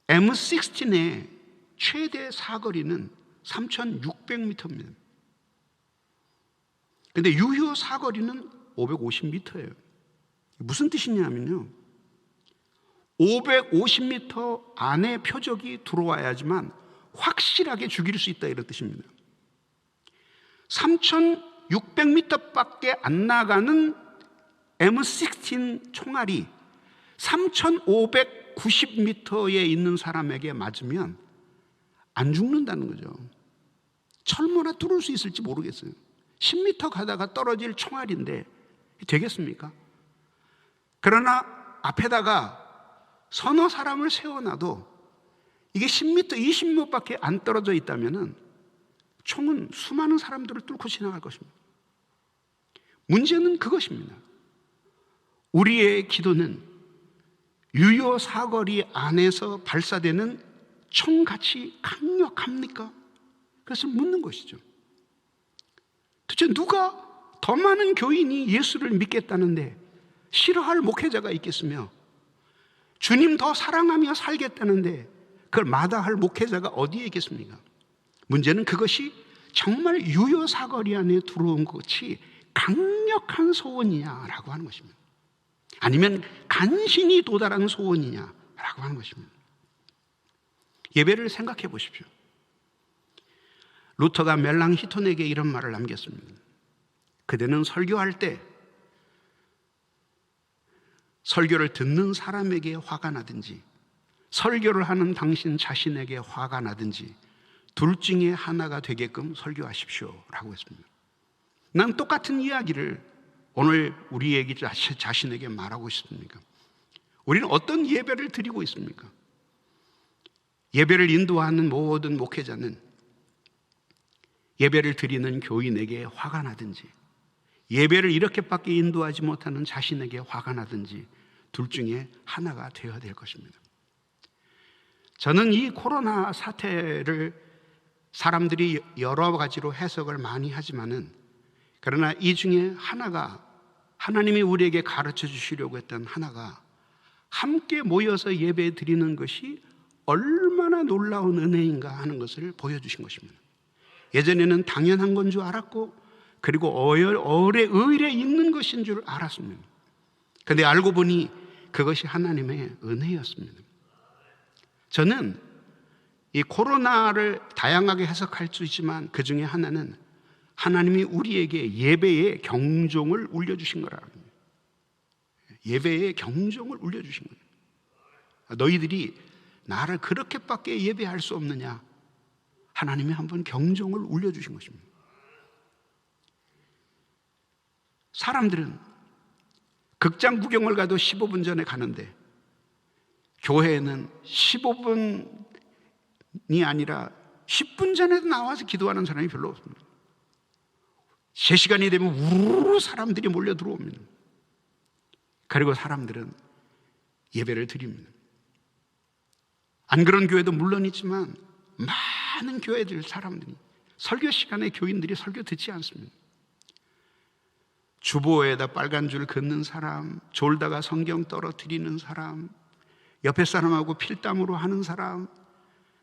M16의 최대 사거리는 3,600m입니다. 근데 유효 사거리는 550m예요. 무슨 뜻이냐면요, 550m 안에 표적이 들어와야지만 확실하게 죽일 수 있다, 이런 뜻입니다. 3,600m 밖에 안 나가는 M16 총알이 3,590m에 있는 사람에게 맞으면 안 죽는다는 거죠. 철모나 뚫을 수 있을지 모르겠어요. 10m 가다가 떨어질 총알인데 되겠습니까? 그러나 앞에다가 서너 사람을 세워놔도 이게 10m, 20m 밖에 안 떨어져 있다면 총은 수많은 사람들을 뚫고 지나갈 것입니다. 문제는 그것입니다. 우리의 기도는 유효 사거리 안에서 발사되는 총같이 강력합니까? 그것을 묻는 것이죠. 도대체 누가 더 많은 교인이 예수를 믿겠다는데 싫어할 목회자가 있겠으며, 주님 더 사랑하며 살겠다는데 그걸 마다할 목회자가 어디에 있겠습니까? 문제는 그것이 정말 유효 사거리 안에 들어온 것이 강력한 소원이냐라고 하는 것입니다. 아니면 간신히 도달한 소원이냐라고 하는 것입니다. 예배를 생각해 보십시오. 루터가 멜랑히톤에게 이런 말을 남겼습니다. 그대는 설교할 때 설교를 듣는 사람에게 화가 나든지 설교를 하는 당신 자신에게 화가 나든지 둘 중에 하나가 되게끔 설교하십시오 라고 했습니다. 난 똑같은 이야기를 오늘 우리에게 자신에게 말하고 싶습니까? 우리는 어떤 예배를 드리고 있습니까? 예배를 인도하는 모든 목회자는 예배를 드리는 교인에게 화가 나든지 예배를 이렇게밖에 인도하지 못하는 자신에게 화가 나든지 둘 중에 하나가 되어야 될 것입니다. 저는 이 코로나 사태를 사람들이 여러 가지로 해석을 많이 하지만은, 그러나 이 중에 하나가, 하나님이 우리에게 가르쳐 주시려고 했던 하나가 함께 모여서 예배 드리는 것이 얼마나 놀라운 은혜인가 하는 것을 보여주신 것입니다. 예전에는 당연한 건 줄 알았고, 그리고 의례 있는 것인 줄 알았습니다. 그런데 알고 보니 그것이 하나님의 은혜였습니다. 저는 이 코로나를 다양하게 해석할 수 있지만 그 중에 하나는 하나님이 우리에게 예배의 경종을 울려주신 거라는 거예요. 예배의 경종을 울려주신 거예요. 너희들이 나를 그렇게밖에 예배할 수 없느냐? 하나님이 한번 경종을 울려주신 것입니다. 사람들은 극장 구경을 가도 15분 전에 가는데 교회에는 15분이 아니라 10분 전에도 나와서 기도하는 사람이 별로 없습니다. 3시간이 되면 우르르 사람들이 몰려 들어옵니다. 그리고 사람들은 예배를 드립니다. 안 그런 교회도 물론 있지만 많은 교회들 사람들이 설교 시간에 교인들이 설교 듣지 않습니다. 주보에다 빨간 줄 긋는 사람, 졸다가 성경 떨어뜨리는 사람, 옆에 사람하고 필담으로 하는 사람,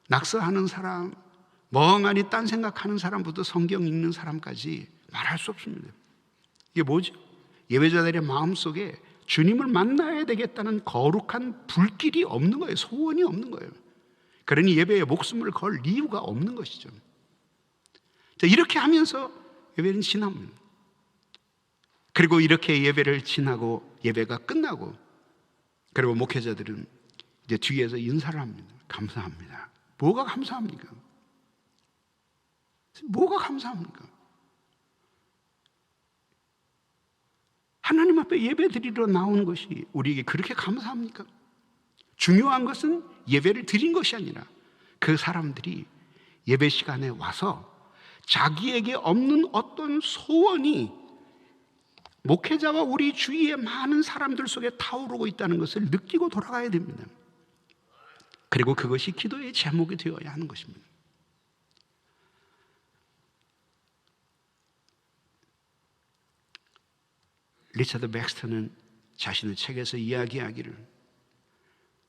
낙서하는 사람, 멍하니 딴 생각하는 사람부터 성경 읽는 사람까지 말할 수 없습니다. 이게 뭐죠? 예배자들의 마음속에 주님을 만나야 되겠다는 거룩한 불길이 없는 거예요. 소원이 없는 거예요. 그러니 예배에 목숨을 걸 이유가 없는 것이죠. 이렇게 하면서 예배는 지납니다. 그리고 이렇게 예배를 지나고 예배가 끝나고, 그리고 목회자들은 이제 뒤에서 인사를 합니다. 감사합니다. 뭐가 감사합니까? 뭐가 감사합니까? 하나님 앞에 예배 드리러 나온 것이 우리에게 그렇게 감사합니까? 중요한 것은 예배를 드린 것이 아니라 그 사람들이 예배 시간에 와서 자기에게 없는 어떤 소원이 목회자와 우리 주위의 많은 사람들 속에 타오르고 있다는 것을 느끼고 돌아가야 됩니다. 그리고 그것이 기도의 제목이 되어야 하는 것입니다. 리차드 백스터는 자신의 책에서 이야기하기를,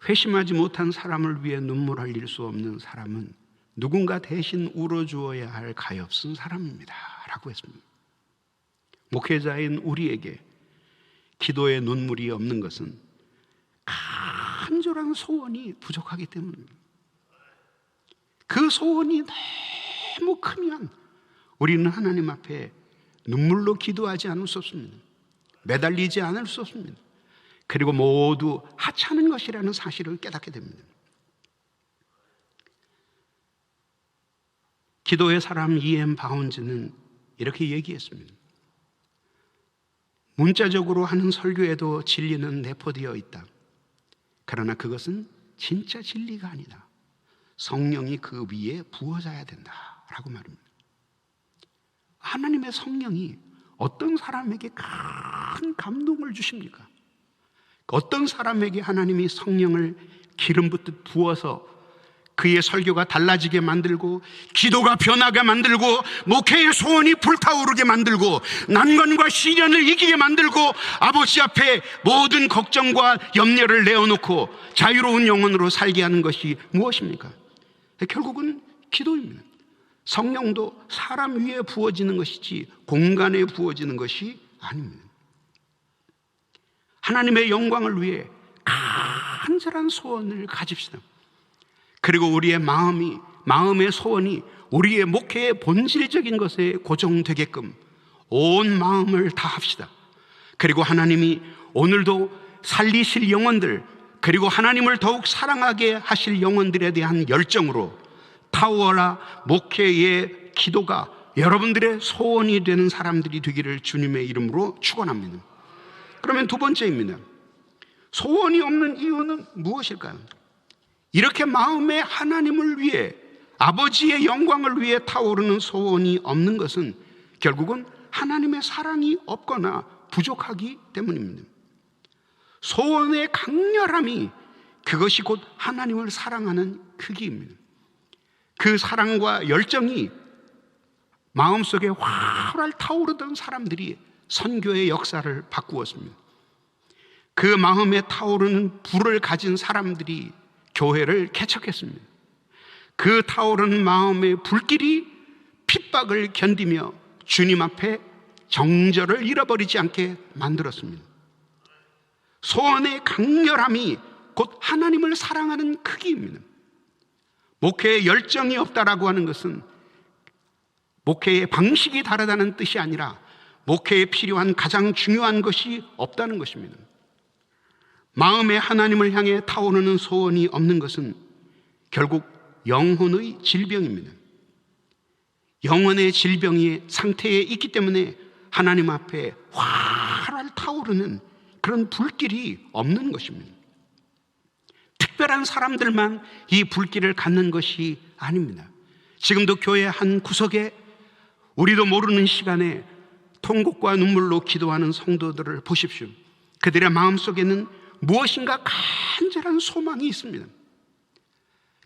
회심하지 못한 사람을 위해 눈물 흘릴 수 없는 사람은 누군가 대신 울어주어야 할 가엾은 사람입니다 라고 했습니다. 목회자인 우리에게 기도의 눈물이 없는 것은 간절한 소원이 부족하기 때문입니다. 그 소원이 너무 크면 우리는 하나님 앞에 눈물로 기도하지 않을 수 없습니다. 매달리지 않을 수 없습니다. 그리고 모두 하찮은 것이라는 사실을 깨닫게 됩니다. 기도의 사람 E.M. 바운즈는 이렇게 얘기했습니다. 문자적으로 하는 설교에도 진리는 내포되어 있다. 그러나 그것은 진짜 진리가 아니다. 성령이 그 위에 부어져야 된다 라고 말합니다. 하나님의 성령이 어떤 사람에게 큰 감동을 주십니까? 어떤 사람에게 하나님이 성령을 기름 붓듯 부어서 그의 설교가 달라지게 만들고, 기도가 변하게 만들고, 목회의 소원이 불타오르게 만들고, 난관과 시련을 이기게 만들고, 아버지 앞에 모든 걱정과 염려를 내어놓고 자유로운 영혼으로 살게 하는 것이 무엇입니까? 결국은 기도입니다. 성령도 사람 위에 부어지는 것이지 공간에 부어지는 것이 아닙니다. 하나님의 영광을 위해 간절한 소원을 가집시다. 그리고 우리의 마음의 소원이 우리의 목회의 본질적인 것에 고정되게끔 온 마음을 다합시다. 그리고 하나님이 오늘도 살리실 영혼들, 그리고 하나님을 더욱 사랑하게 하실 영혼들에 대한 열정으로 타워라 목회의 기도가 여러분들의 소원이 되는 사람들이 되기를 주님의 이름으로 축원합니다. 그러면 두 번째입니다. 소원이 없는 이유는 무엇일까요? 이렇게 마음에 하나님을 위해, 아버지의 영광을 위해 타오르는 소원이 없는 것은 결국은 하나님의 사랑이 없거나 부족하기 때문입니다. 소원의 강렬함이 그것이 곧 하나님을 사랑하는 크기입니다. 그 사랑과 열정이 마음속에 활활 타오르던 사람들이 선교의 역사를 바꾸었습니다. 그 마음에 타오르는 불을 가진 사람들이 교회를 개척했습니다. 그 타오르는 마음의 불길이 핍박을 견디며 주님 앞에 정절을 잃어버리지 않게 만들었습니다. 소원의 강렬함이 곧 하나님을 사랑하는 크기입니다. 목회에 열정이 없다라고 하는 것은 목회의 방식이 다르다는 뜻이 아니라 목회에 필요한 가장 중요한 것이 없다는 것입니다. 마음에 하나님을 향해 타오르는 소원이 없는 것은 결국 영혼의 질병입니다. 영혼의 질병의 상태에 있기 때문에 하나님 앞에 활활 타오르는 그런 불길이 없는 것입니다. 특별한 사람들만 이 불길을 갖는 것이 아닙니다. 지금도 교회 한 구석에 우리도 모르는 시간에 통곡과 눈물로 기도하는 성도들을 보십시오. 그들의 마음속에는 무엇인가 간절한 소망이 있습니다.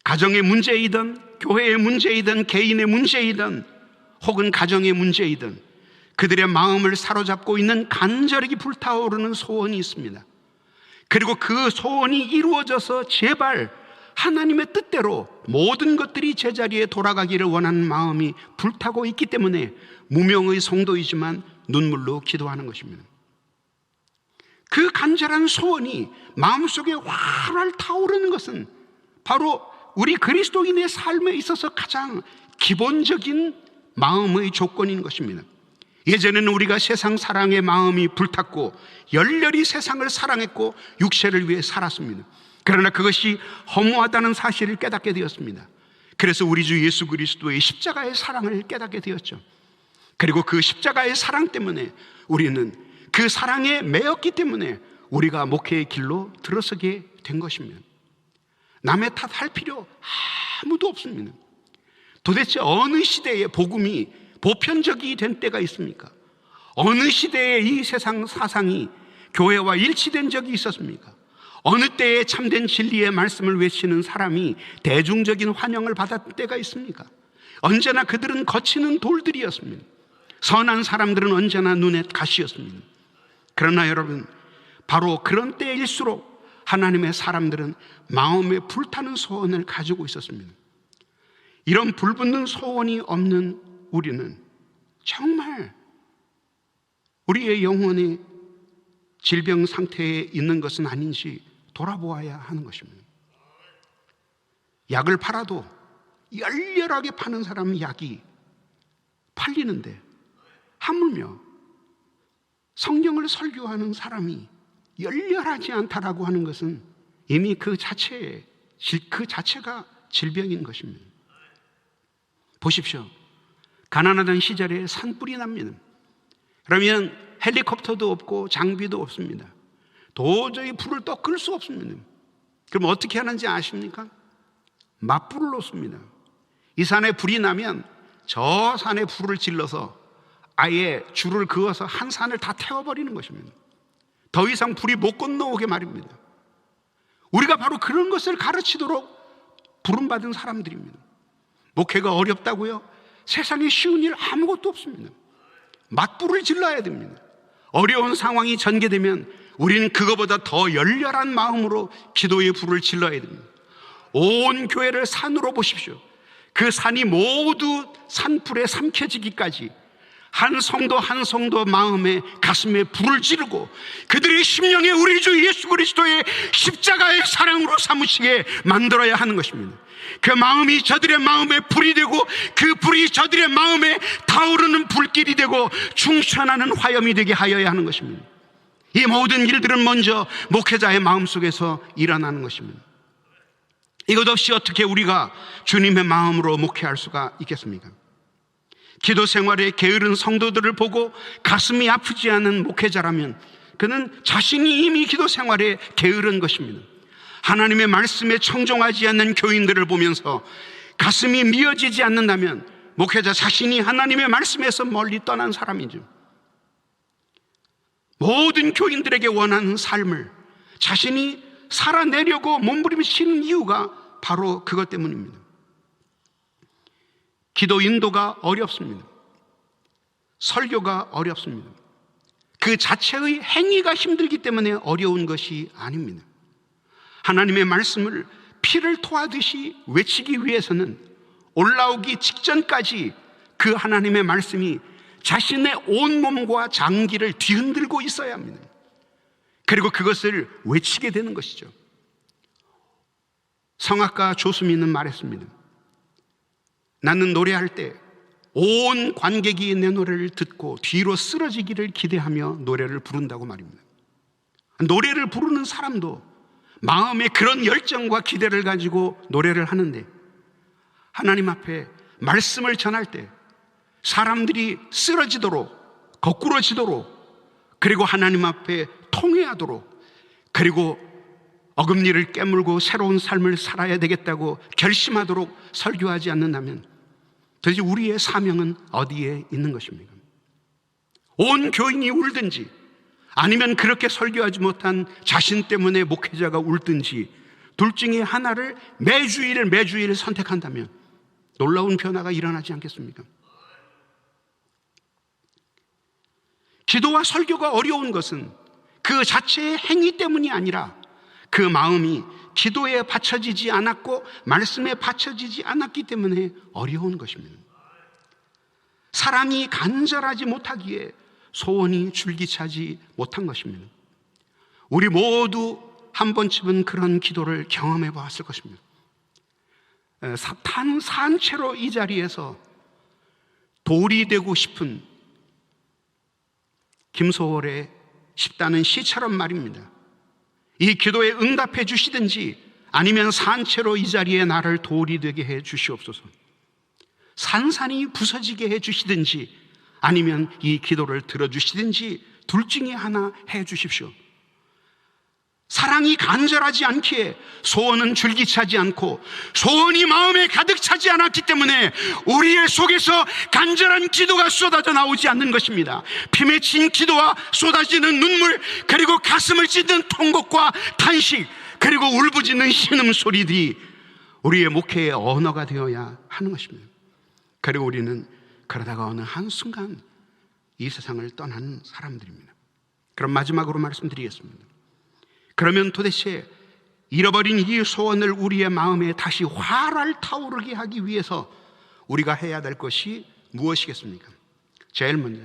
가정의 문제이든 교회의 문제이든 개인의 문제이든 혹은 가정의 문제이든 그들의 마음을 사로잡고 있는 간절히 불타오르는 소원이 있습니다. 그리고 그 소원이 이루어져서 제발 하나님의 뜻대로 모든 것들이 제자리에 돌아가기를 원하는 마음이 불타고 있기 때문에 무명의 성도이지만 눈물로 기도하는 것입니다. 그 간절한 소원이 마음속에 활활 타오르는 것은 바로 우리 그리스도인의 삶에 있어서 가장 기본적인 마음의 조건인 것입니다. 예전에는 우리가 세상 사랑의 마음이 불탔고 열렬히 세상을 사랑했고 육체를 위해 살았습니다. 그러나 그것이 허무하다는 사실을 깨닫게 되었습니다. 그래서 우리 주 예수 그리스도의 십자가의 사랑을 깨닫게 되었죠. 그리고 그 십자가의 사랑 때문에 우리는 그 사랑에 매였기 때문에 우리가 목회의 길로 들어서게 된 것입니다. 남의 탓할 필요 아무도 없습니다. 도대체 어느 시대에 복음이 보편적이 된 때가 있습니까? 어느 시대에 이 세상 사상이 교회와 일치된 적이 있었습니까? 어느 때에 참된 진리의 말씀을 외치는 사람이 대중적인 환영을 받았던 때가 있습니까? 언제나 그들은 거치는 돌들이었습니다. 선한 사람들은 언제나 눈에 가시였습니다. 그러나 여러분, 바로 그런 때일수록 하나님의 사람들은 마음에 불타는 소원을 가지고 있었습니다. 이런 불붙는 소원이 없는 우리는 정말 우리의 영혼이 질병 상태에 있는 것은 아닌지 돌아보아야 하는 것입니다. 약을 팔아도 열렬하게 파는 사람은 약이 팔리는데 하물며 성경을 설교하는 사람이 열렬하지 않다라고 하는 것은 이미 그 자체가 질병인 것입니다. 보십시오. 가난하던 시절에 산불이 납니다. 그러면 헬리콥터도 없고 장비도 없습니다. 도저히 불을 또 끌 수 없습니다. 그럼 어떻게 하는지 아십니까? 맞불을 놓습니다. 이 산에 불이 나면 저 산에 불을 질러서 아예 줄을 그어서 한 산을 다 태워버리는 것입니다. 더 이상 불이 못 건너오게 말입니다. 우리가 바로 그런 것을 가르치도록 부름받은 사람들입니다. 목회가 어렵다고요? 세상에 쉬운 일 아무것도 없습니다. 맞불을 질러야 됩니다. 어려운 상황이 전개되면 우리는 그거보다 더 열렬한 마음으로 기도의 불을 질러야 됩니다. 온 교회를 산으로 보십시오. 그 산이 모두 산불에 삼켜지기까지 한 성도 한 성도 마음에 가슴에 불을 지르고 그들의 심령에 우리 주 예수 그리스도의 십자가의 사랑으로 사무치게 만들어야 하는 것입니다. 그 마음이 저들의 마음에 불이 되고 그 불이 저들의 마음에 타오르는 불길이 되고 충천하는 화염이 되게 하여야 하는 것입니다. 이 모든 일들은 먼저 목회자의 마음속에서 일어나는 것입니다. 이것 없이 어떻게 우리가 주님의 마음으로 목회할 수가 있겠습니까? 기도 생활에 게으른 성도들을 보고 가슴이 아프지 않은 목회자라면 그는 자신이 이미 기도 생활에 게으른 것입니다. 하나님의 말씀에 청종하지 않는 교인들을 보면서 가슴이 미어지지 않는다면 목회자 자신이 하나님의 말씀에서 멀리 떠난 사람이죠. 모든 교인들에게 원하는 삶을 자신이 살아내려고 몸부림치는 이유가 바로 그것 때문입니다. 기도 인도가 어렵습니다. 설교가 어렵습니다. 그 자체의 행위가 힘들기 때문에 어려운 것이 아닙니다. 하나님의 말씀을 피를 토하듯이 외치기 위해서는 올라오기 직전까지 그 하나님의 말씀이 자신의 온몸과 장기를 뒤흔들고 있어야 합니다. 그리고 그것을 외치게 되는 것이죠. 성악가 조수민은 말했습니다. 나는 노래할 때 온 관객이 내 노래를 듣고 뒤로 쓰러지기를 기대하며 노래를 부른다고 말입니다. 노래를 부르는 사람도 마음에 그런 열정과 기대를 가지고 노래를 하는데, 하나님 앞에 말씀을 전할 때 사람들이 쓰러지도록, 거꾸러지도록, 그리고 하나님 앞에 통회하도록, 그리고 어금니를 깨물고 새로운 삶을 살아야 되겠다고 결심하도록 설교하지 않는다면 도대체 우리의 사명은 어디에 있는 것입니까? 온 교인이 울든지, 아니면 그렇게 설교하지 못한 자신 때문에 목회자가 울든지, 둘 중에 하나를 매주일 선택한다면 놀라운 변화가 일어나지 않겠습니까? 기도와 설교가 어려운 것은 그 자체의 행위 때문이 아니라 그 마음이 기도에 받쳐지지 않았고 말씀에 받쳐지지 않았기 때문에 어려운 것입니다. 사랑이 간절하지 못하기에 소원이 줄기차지 못한 것입니다. 우리 모두 한 번쯤은 그런 기도를 경험해 보았을 것입니다. 산채로 이 자리에서 돌이 되고 싶은 김소월의 쉽다는 시처럼 말입니다. 이 기도에 응답해 주시든지, 아니면 산채로 이 자리에 나를 돌이 되게 해 주시옵소서. 산산이 부서지게 해 주시든지, 아니면 이 기도를 들어주시든지 둘 중에 하나 해 주십시오. 사랑이 간절하지 않기에 소원은 줄기차지 않고, 소원이 마음에 가득 차지 않았기 때문에 우리의 속에서 간절한 기도가 쏟아져 나오지 않는 것입니다. 피 맺힌 기도와 쏟아지는 눈물, 그리고 가슴을 찢는 통곡과 탄식, 그리고 울부짖는 신음소리들이 우리의 목회의 언어가 되어야 하는 것입니다. 그리고 우리는 그러다가 어느 한순간 이 세상을 떠나는 사람들입니다. 그럼 마지막으로 말씀드리겠습니다. 그러면 도대체 잃어버린 이 소원을 우리의 마음에 다시 활활 타오르게 하기 위해서 우리가 해야 될 것이 무엇이겠습니까? 제일 먼저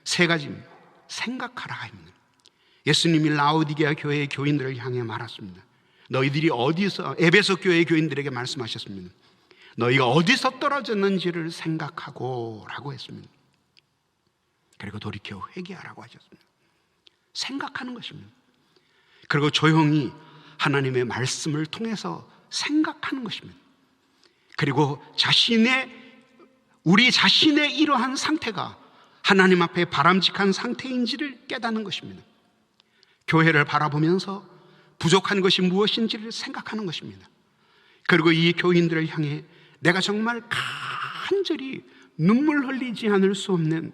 세 가지입니다. 생각하라입니다. 예수님이 라오디게아 교회의 교인들을 향해 말했습니다. 너희들이 어디서, 에베소 교회의 교인들에게 말씀하셨습니다. 너희가 어디서 떨어졌는지를 생각하고 라고 했습니다. 그리고 돌이켜 회개하라고 하셨습니다. 생각하는 것입니다. 그리고 조용히 하나님의 말씀을 통해서 생각하는 것입니다. 그리고 우리 자신의 이러한 상태가 하나님 앞에 바람직한 상태인지를 깨닫는 것입니다. 교회를 바라보면서 부족한 것이 무엇인지를 생각하는 것입니다. 그리고 이 교인들을 향해 내가 정말 간절히 눈물 흘리지 않을 수 없는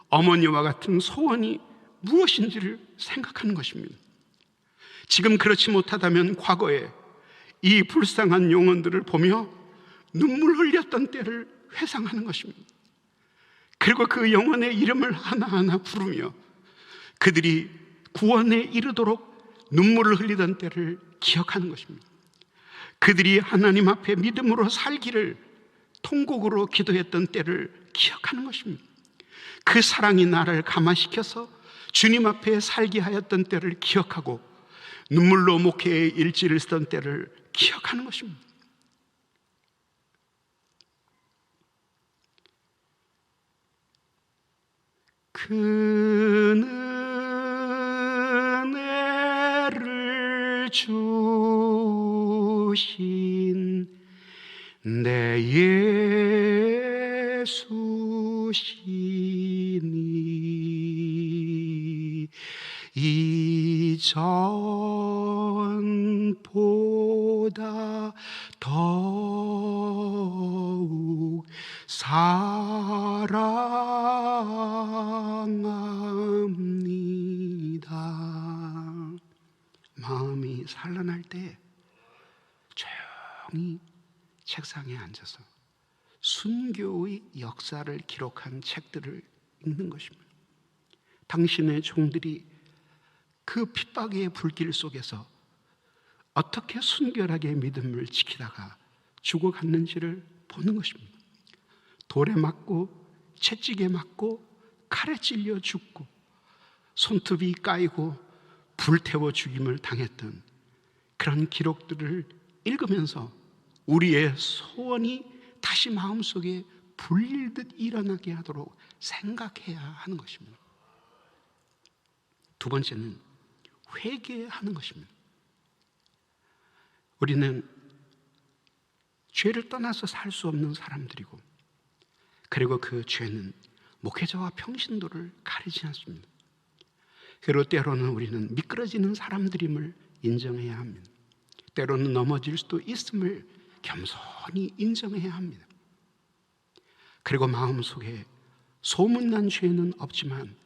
어머니와 같은 소원이 무엇인지를 생각하는 것입니다. 지금 그렇지 못하다면 과거에 이 불쌍한 영혼들을 보며 눈물 흘렸던 때를 회상하는 것입니다. 그리고 그 영혼의 이름을 하나하나 부르며 그들이 구원에 이르도록 눈물을 흘리던 때를 기억하는 것입니다. 그들이 하나님 앞에 믿음으로 살기를 통곡으로 기도했던 때를 기억하는 것입니다. 그 사랑이 나를 감화시켜서 주님 앞에 살게 하였던 때를 기억하고 눈물로 목회의 일지를 쓰던 때를 기억하는 것입니다. 그 은혜를 주신 내 예수시니 이전보다 더욱 사랑합니다. 마음이 산란할 때 조용히 책상에 앉아서 순교의 역사를 기록한 책들을 읽는 것입니다. 당신의 종들이 그 핍박의 불길 속에서 어떻게 순결하게 믿음을 지키다가 죽어갔는지를 보는 것입니다. 돌에 맞고 채찍에 맞고 칼에 찔려 죽고 손톱이 까이고 불태워 죽임을 당했던 그런 기록들을 읽으면서 우리의 소원이 다시 마음속에 불릴듯 일어나게 하도록 생각해야 하는 것입니다. 두 번째는 회개하는 것입니다. 우리는 죄를 떠나서 살 수 없는 사람들이고, 그리고 그 죄는 목회자와 평신도를 가리지 않습니다. 그리고 때로는 우리는 미끄러지는 사람들임을 인정해야 합니다. 때로는 넘어질 수도 있음을 겸손히 인정해야 합니다. 그리고 마음속에 소문난 죄는 없지만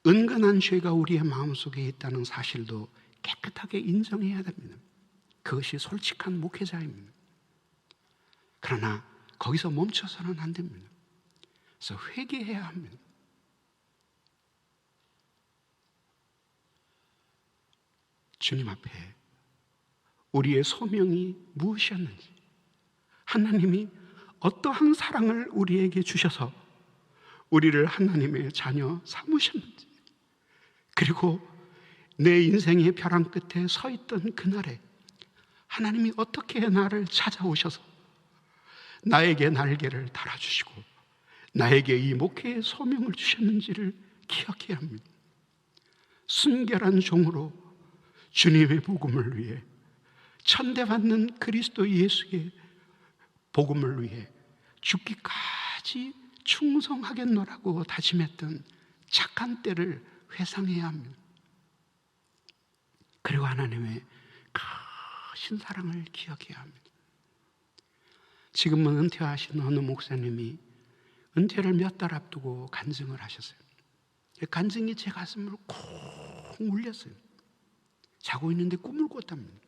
은근한 죄가 우리의 마음속에 있다는 사실도 깨끗하게 인정해야 됩니다. 그것이 솔직한 목회자입니다. 그러나 거기서 멈춰서는 안 됩니다. 그래서 회개해야 합니다. 주님 앞에 우리의 소명이 무엇이었는지, 하나님이 어떠한 사랑을 우리에게 주셔서 우리를 하나님의 자녀 삼으셨는지, 그리고 내 인생의 벼랑 끝에 서 있던 그날에 하나님이 어떻게 나를 찾아오셔서 나에게 날개를 달아주시고 나에게 이 목회의 소명을 주셨는지를 기억해야 합니다. 순결한 종으로 주님의 복음을 위해, 천대받는 그리스도 예수의 복음을 위해 죽기까지 충성하겠노라고 다짐했던 착한 때를 회상해야 합니다. 그리고 하나님의 크신 사랑을 기억해야 합니다. 지금은 은퇴하신 어느 목사님이 은퇴를 몇 달 앞두고 간증을 하셨어요. 간증이 제 가슴을 콩 울렸어요. 자고 있는데 꿈을 꿨답니다.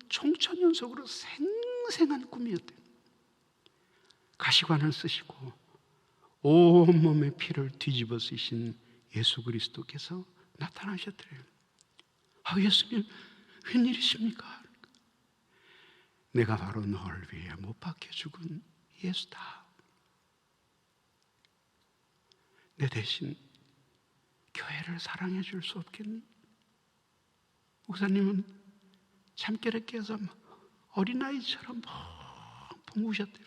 총천연속으로 생생한 꿈이었대요. 가시관을 쓰시고 온몸의 피를 뒤집어 쓰신 예수 그리스도께서 나타나셨더래요. 예수님, 웬일이십니까? 내가 바로 널 위해 못 박혀 죽은 예수다. 내 대신 교회를 사랑해 줄 수 없겠니? 목사님은 잠결에 깨서 어린아이처럼 펑펑 우셨대요.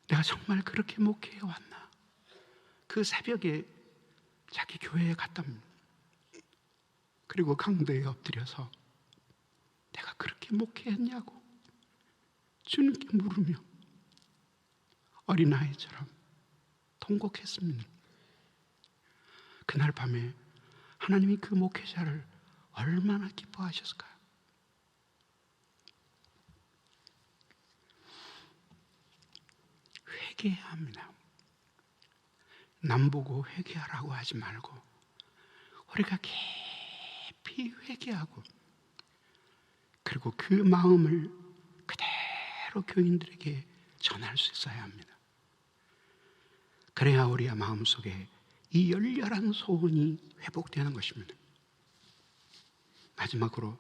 내가 정말 그렇게 목회해 왔나? 그 새벽에 자기 교회에 갔답니다. 그리고 강도에 엎드려서 내가 그렇게 목회했냐고 주님께 물으며 어린아이처럼 통곡했습니다. 그날 밤에 하나님이 그 목회자를 얼마나 기뻐하셨을까요? 회개해야 합니다. 남 보고 회개하라고 하지 말고 우리가 깊이 회개하고, 그리고 그 마음을 그대로 교인들에게 전할 수 있어야 합니다. 그래야 우리의 마음속에 이 열렬한 소원이 회복되는 것입니다. 마지막으로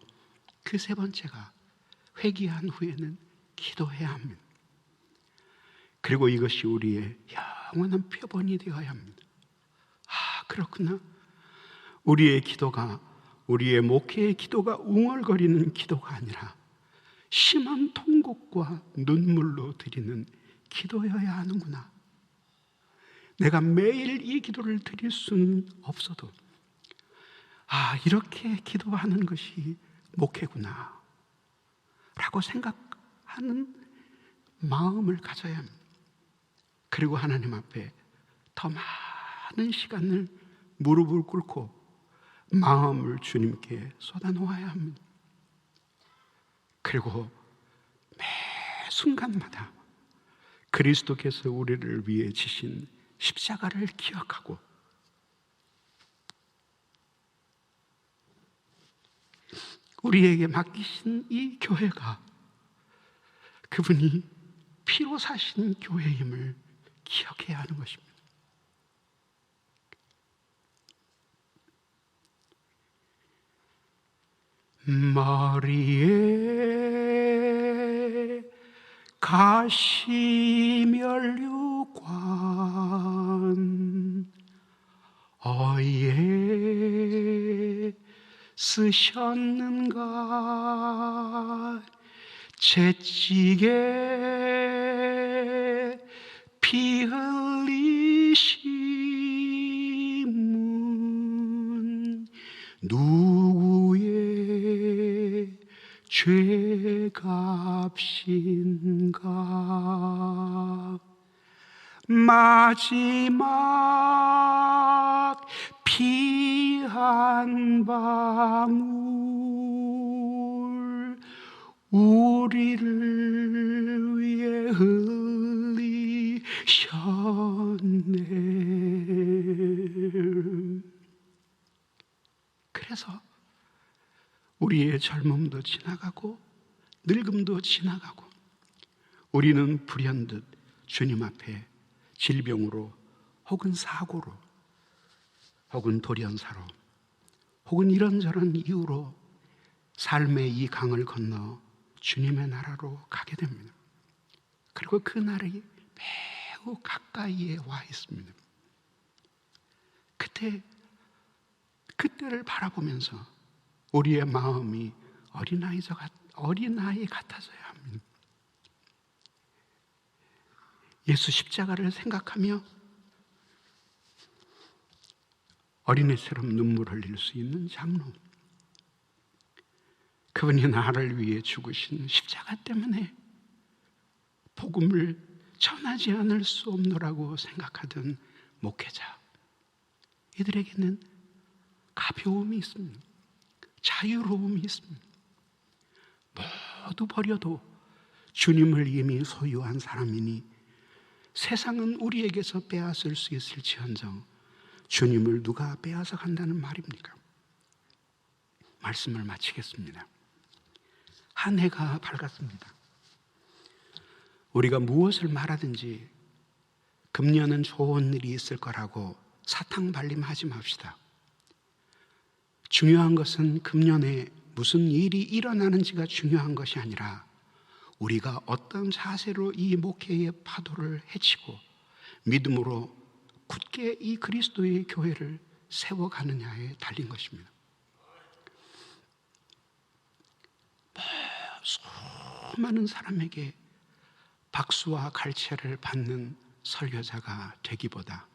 그 세 번째가 회개한 후에는 기도해야 합니다. 그리고 이것이 우리의 영원한 표본이 되어야 합니다. 그렇구나. 우리의 기도가, 우리의 목회의 기도가 웅얼거리는 기도가 아니라 심한 통곡과 눈물로 드리는 기도여야 하는구나. 내가 매일 이 기도를 드릴 수는 없어도 이렇게 기도하는 것이 목회구나 라고 생각하는 마음을 가져야 합니다. 그리고 하나님 앞에 더 많은 시간을 무릎을 꿇고 마음을 주님께 쏟아놓아야 합니다. 그리고 매 순간마다 그리스도께서 우리를 위해 지신 십자가를 기억하고, 우리에게 맡기신 이 교회가 그분이 피로 사신 교회임을 기억해야 하는 것입니다. 머리에 가시면류관 어예 쓰셨는가 채찍에 피 흘리심은 누구의 죄값인가 마지막 피 한 방울 우리를 위해 흘리셨네. 그래서 우리의 젊음도 지나가고 늙음도 지나가고 우리는 불현듯 주님 앞에 질병으로 혹은 사고로 혹은 돌연사로 혹은 이런저런 이유로 삶의 이 강을 건너 주님의 나라로 가게 됩니다. 그리고 그 날이 매우 가까이에 와 있습니다. 그때를 바라보면서 우리의 마음이 어린아이 같아져야 합니다. 예수 십자가를 생각하며 어린애처럼 눈물 흘릴 수 있는 장로, 그분이 나를 위해 죽으신 십자가 때문에 복음을 전하지 않을 수 없노라고 생각하던 목회자, 이들에게는 가벼움이 있습니다. 자유로움이 있습니다. 모두 버려도 주님을 이미 소유한 사람이니 세상은 우리에게서 빼앗을 수 있을지언정 주님을 누가 빼앗아 간다는 말입니까? 말씀을 마치겠습니다. 한 해가 밝았습니다. 우리가 무엇을 말하든지 금년은 좋은 일이 있을 거라고 사탕발림하지 맙시다. 중요한 것은 금년에 무슨 일이 일어나는지가 중요한 것이 아니라 우리가 어떤 자세로 이 목회의 파도를 헤치고 믿음으로 굳게 이 그리스도의 교회를 세워가느냐에 달린 것입니다. 수많은 사람에게 박수와 갈채를 받는 설교자가 되기보다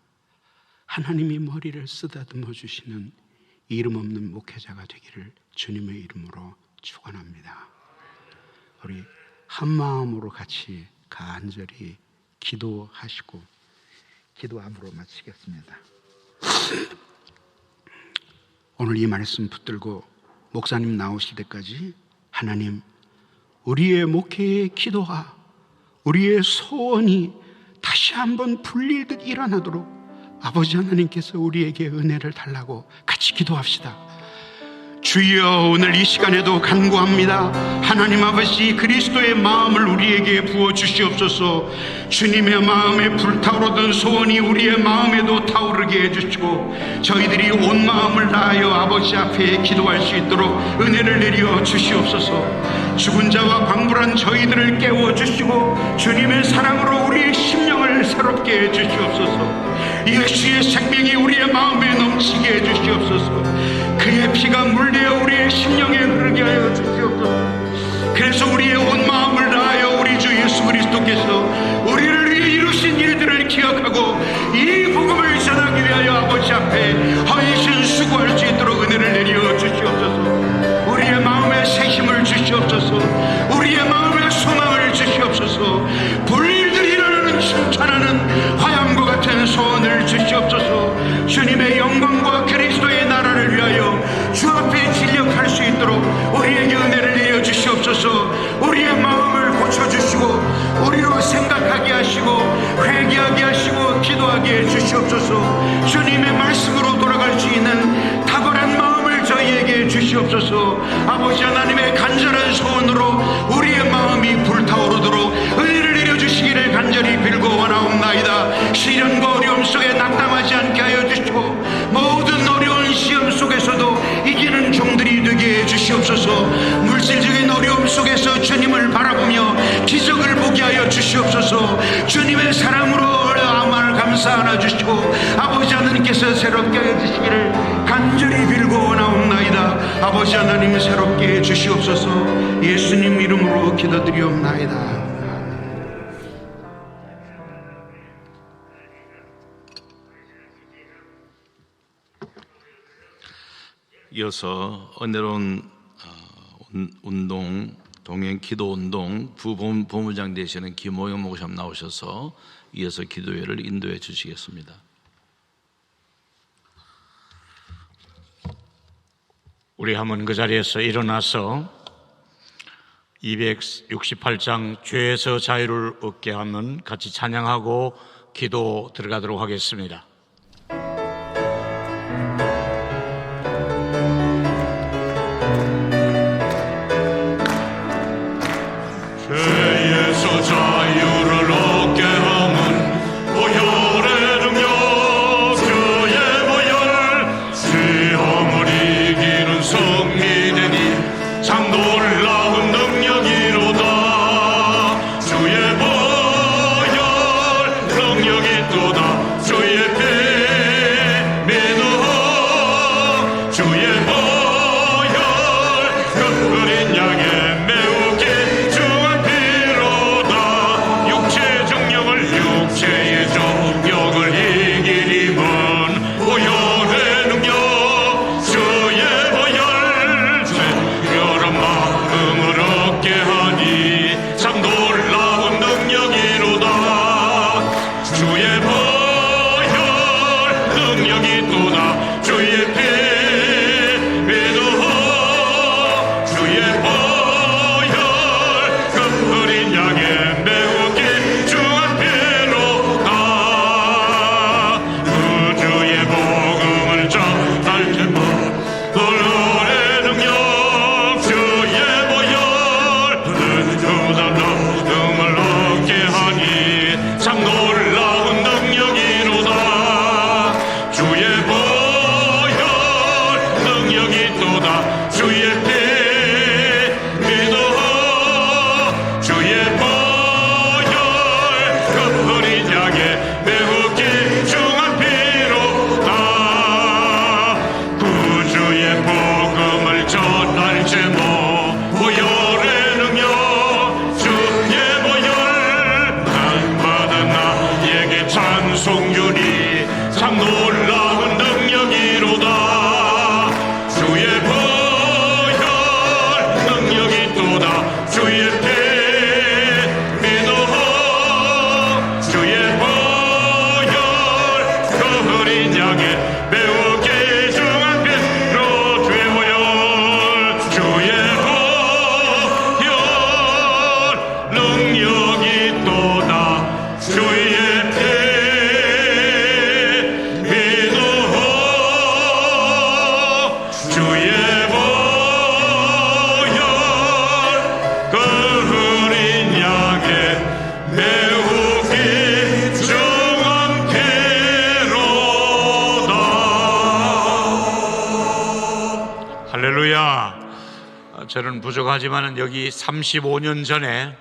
하나님이 머리를 쓰다듬어 주시는 이름 없는 목회자가 되기를 주님의 이름으로 축원합니다. 우리 한 마음으로 같이 간절히 기도하시고 기도함으로 마치겠습니다. 오늘 이 말씀 붙들고 목사님 나오실 때까지 하나님, 우리의 목회의 기도와 우리의 소원이 다시 한번 불릴듯 일어나도록 아버지 하나님께서 우리에게 은혜를 달라고 같이 기도합시다. 주여, 오늘 이 시간에도 간구합니다. 하나님 아버지, 그리스도의 마음을 우리에게 부어주시옵소서. 주님의 마음에 불타오르던 소원이 우리의 마음에도 타오르게 해주시고 저희들이 온 마음을 다하여 아버지 앞에 기도할 수 있도록 은혜를 내려 주시옵소서. 죽은 자와 방불한 저희들을 깨워주시고 주님의 사랑으로 우리의 심령을 새롭게 해주시옵소서. 예수의 생명이 우리의 마음에 넘치게 해주시옵소서. 그의 피가 물려 우리의 심령에 흐르게 하여 주시옵소서. 그래서 우리의 온 마음을 다하여 우리 주 예수 그리스도께서 우리를 위해 이루신 일들을 기억하고 이 복음을 전하기 위하여 아버지 앞에 헌신 수고할 수 있도록 은혜를 내려 주시옵소서. 우리의 마음에 새 힘을 주시옵소서. 우리의 마음에 소망을 주시옵소서. 불일들이 일어나는 칭찬하는 화양과 같은 소원을 주시옵소서. 주님의 영광과 그리스도의 나라를 위하여 주 앞에 진력할 수 있도록 우리에게 은혜를 내려 주시옵소서. 우리의 마음을 고쳐주시고 우리로 생각하게 하시고 회개하게 하시고 기도하게 해주시옵소서. 주님의 말씀으로 돌아갈 수 있는 탁월한 마음을 저희에게 주시옵소서. 아버지 하나님의 간절한 소원으로 우리의 마음이 불타오르도록 은혜를 내려주시기를 간절히 빌고 원하옵나이다. 시련과 어려움 속에 낙담하지 않게 하여 주시고 모든 어려운 시험 속에서도 이기는 종들이 되게 해주시옵소서. 주시옵소서. 물질적인 어려움 속에서 주님을 바라보며 기적을 보게 하여 주시옵소서. 주님의 사랑으로 아마를 감사하나 주시고 아버지 하나님께서 새롭게 해주시기를 간절히 빌고 원하옵나이다. 아버지 하나님 새롭게 해주시옵소서. 예수님 이름으로 기도드리옵나이다. 이어서 은혜로운 운동, 동행 기도 운동 부본부장 되시는 김호영 목사님 나오셔서 이어서 기도회를 인도해 주시겠습니다. 우리 한번 그 자리에서 일어나서 268장 죄에서 자유를 얻게 하면 같이 찬양하고 기도 들어가도록 하겠습니다. 죄에서 자유를 얻게 함은 보혈의 능력 주의 보혈 시험을 이기는 승리되니 참 놀라운 능력이로다. 주의 보혈 능력이 또다. 주의 피 믿어 주의 보혈 그 어린 양의 매우 귀중한 피로다. 육체의 정력을 이기리면 보혈의 능력 주의 보혈 특별한 마음을 얻게 하니 참 놀라운 능력이로다. 주의 보혈 능력이 또다. 주의 피 믿어 주의 보혈 그 어린 양의 매우 귀중한 피로다. 우주의 복음을 전할 때만 보혈의 능력 주의 보혈 그보다 나음을 얻게 하니 참 놀라운 능력이로다. 주의 보혈 능력이 또다. 주의 피 믿어 주의 보혈 그 어린 양의 매우 귀중한 피로다. 구주의 복음을 전할 제목 보혈의 능력 주의 보혈 날마다 나에게 찬송 주니 참 놀라운 능력이로다. 주의 보혈 능력이 또다. 주의 피 믿어 주의 보혈 그 어린 양의 매우 귀중한 피로 주의 보혈 능력이 또다. 주의 피 믿어 주의 보혈 그 어린 양의 매우 귀중한 피로다. 할렐루야. 저는 부족하지만 여기 35년 전에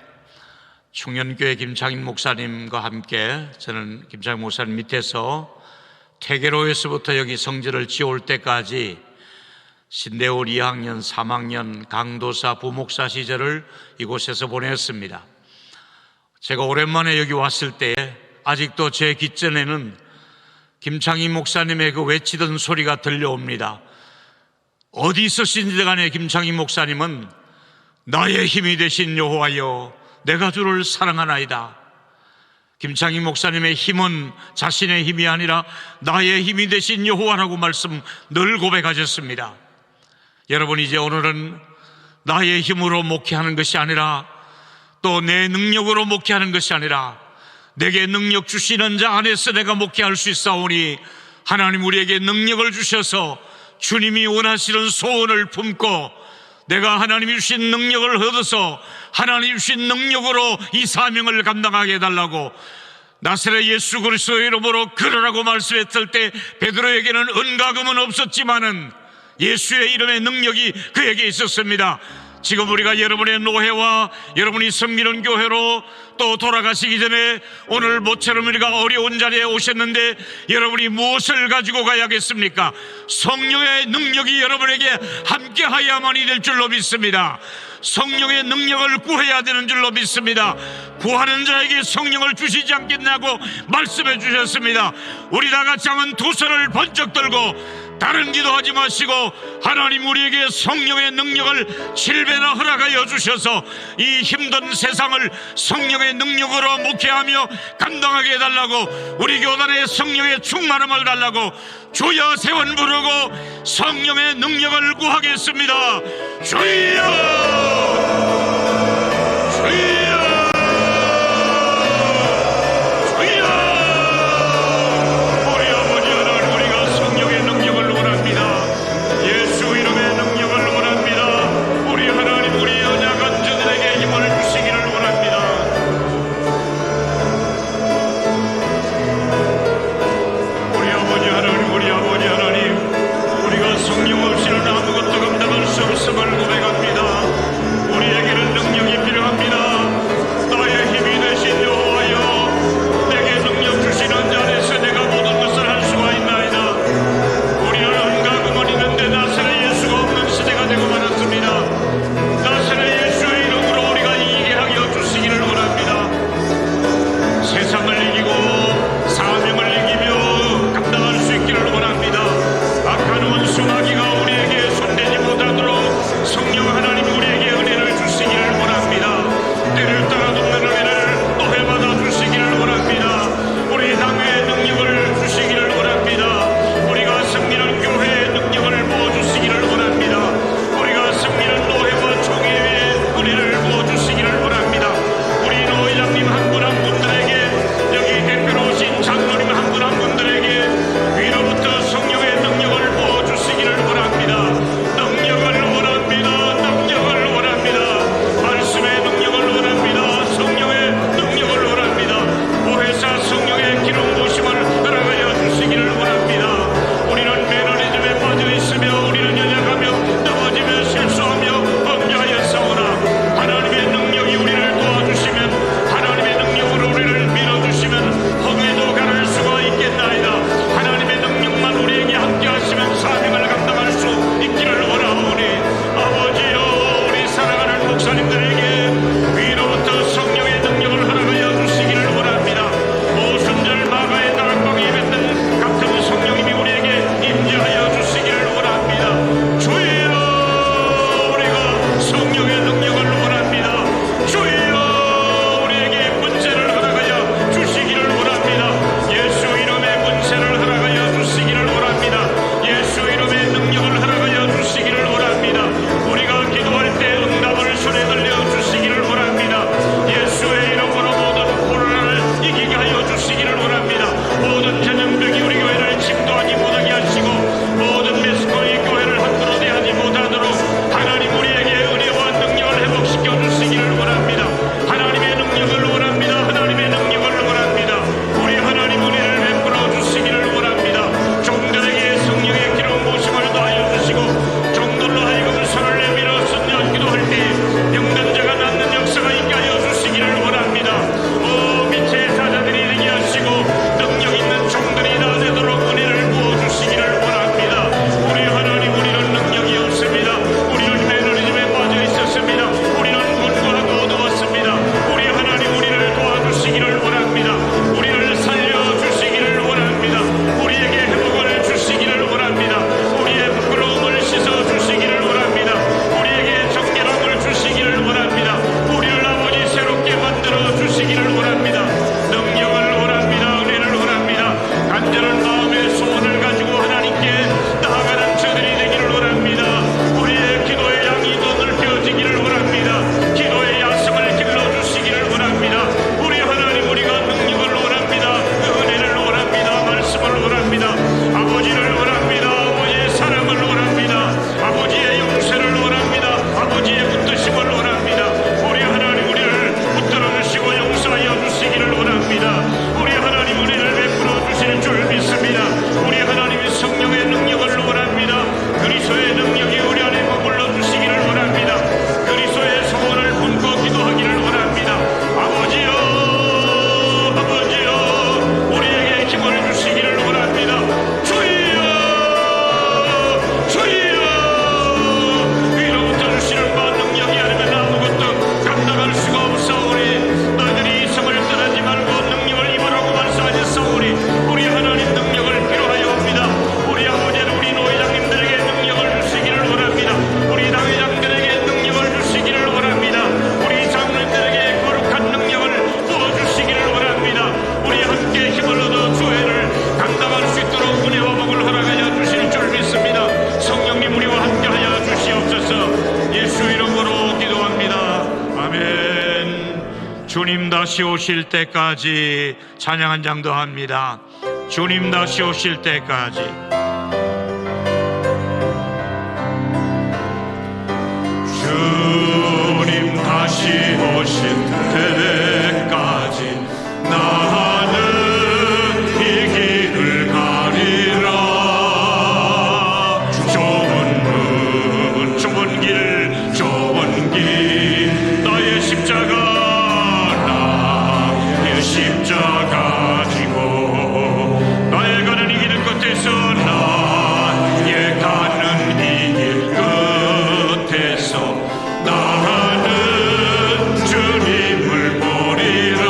충현교회 김창인 목사님과 함께 저는 김창인 목사님 밑에서 퇴계로에서부터 여기 성전을 지어올 때까지 신대울 2학년, 3학년 강도사 부목사 시절을 이곳에서 보냈습니다. 제가 오랜만에 여기 왔을 때 아직도 제 귓전에는 김창인 목사님의 그 외치던 소리가 들려옵니다. 어디 있으신지 간에 김창인 목사님은 나의 힘이 되신 여호와여 내가 주를 사랑하나이다. 김창인 목사님의 힘은 자신의 힘이 아니라 나의 힘이 되신 여호와라고 말씀 늘 고백하셨습니다. 여러분, 이제 오늘은 나의 힘으로 목회하는 것이 아니라 또 내 능력으로 목회하는 것이 아니라 내게 능력 주시는 자 안에서 내가 목회할 수 있사오니 하나님 우리에게 능력을 주셔서 주님이 원하시는 소원을 품고 내가 하나님이 주신 능력을 얻어서 하나님이 주신 능력으로 이 사명을 감당하게 해달라고 나사렛 예수 그리스도의 이름으로 걸으라고 말씀했을 때 베드로에게는 은과금은 없었지만은 예수의 이름의 능력이 그에게 있었습니다. 지금 우리가 여러분의 노회와 여러분이 섬기는 교회로 또 돌아가시기 전에 오늘 모처럼 우리가 어려운 자리에 오셨는데 여러분이 무엇을 가지고 가야겠습니까? 성령의 능력이 여러분에게 함께하야만이 될 줄로 믿습니다. 성령의 능력을 구해야 되는 줄로 믿습니다. 구하는 자에게 성령을 주시지 않겠냐고 말씀해 주셨습니다. 우리 다 같이 한번 두 손을 번쩍 들고 다른 기도하지 마시고 하나님 우리에게 성령의 능력을 7배나 허락하여 주셔서 이 힘든 세상을 성령의 능력으로 목회하며 감당하게 해달라고, 우리 교단의 성령의 충만함을 달라고 주여 세 번 부르고 성령의 능력을 구하겠습니다. 주여, 주여, 주여. 우리 아버지 하나님, 우리가 성령의 능력을 원합니다. 예수 이름의 능력을 원합니다. 우리 하나님, 우리 연약한 자들에게 힘을 주시기를 원합니다. 우리 아버지 하나님, 우리 아버지 하나님, 우리가 성령 없이는 아무것도 감당할 수 없음을 고백합니다. 다시 오실 때까지 찬양한 장도 합니다. 주님 다시 오실 때까지. 주님 다시 오실 때까지 나는 이 길을 가리라. 좁은 길 나의 십자가 지고 나의 가는 이 길 끝에서 나의 가는 이 길 끝에서 나는 주님을 보리라.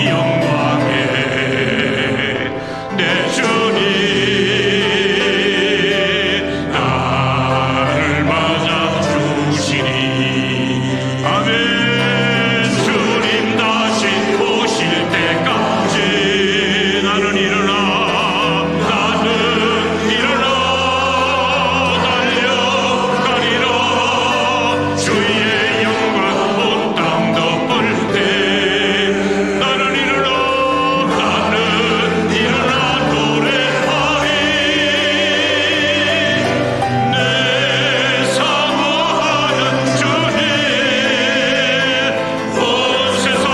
영광의 내 주님 나를 맞아 주시니. 아멘. 주님 다시 오실 때까지 나는 일어나 달려가리라. 주의 영광 온 땅 덮을 때 나는 일어나 노래하리. 내 사모하는 주님 온 세상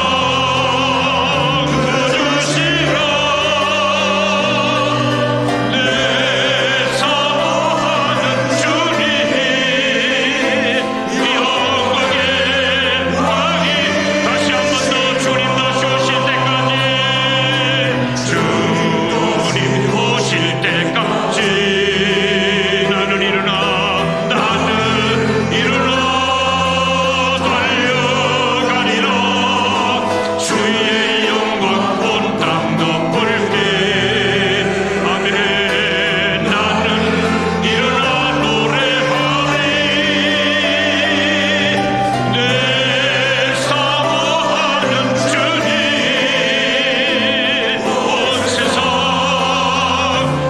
구주시라. 내 사모하는 주님 영광의 왕이 다시 한 번 더 주님 다시 오실 때까지 나는 일어나 달려가리라. 주의 영광 온 땅 덮을 때 아멘. 나는 일어나 노래하리. 내 사모하는 주님 온 세상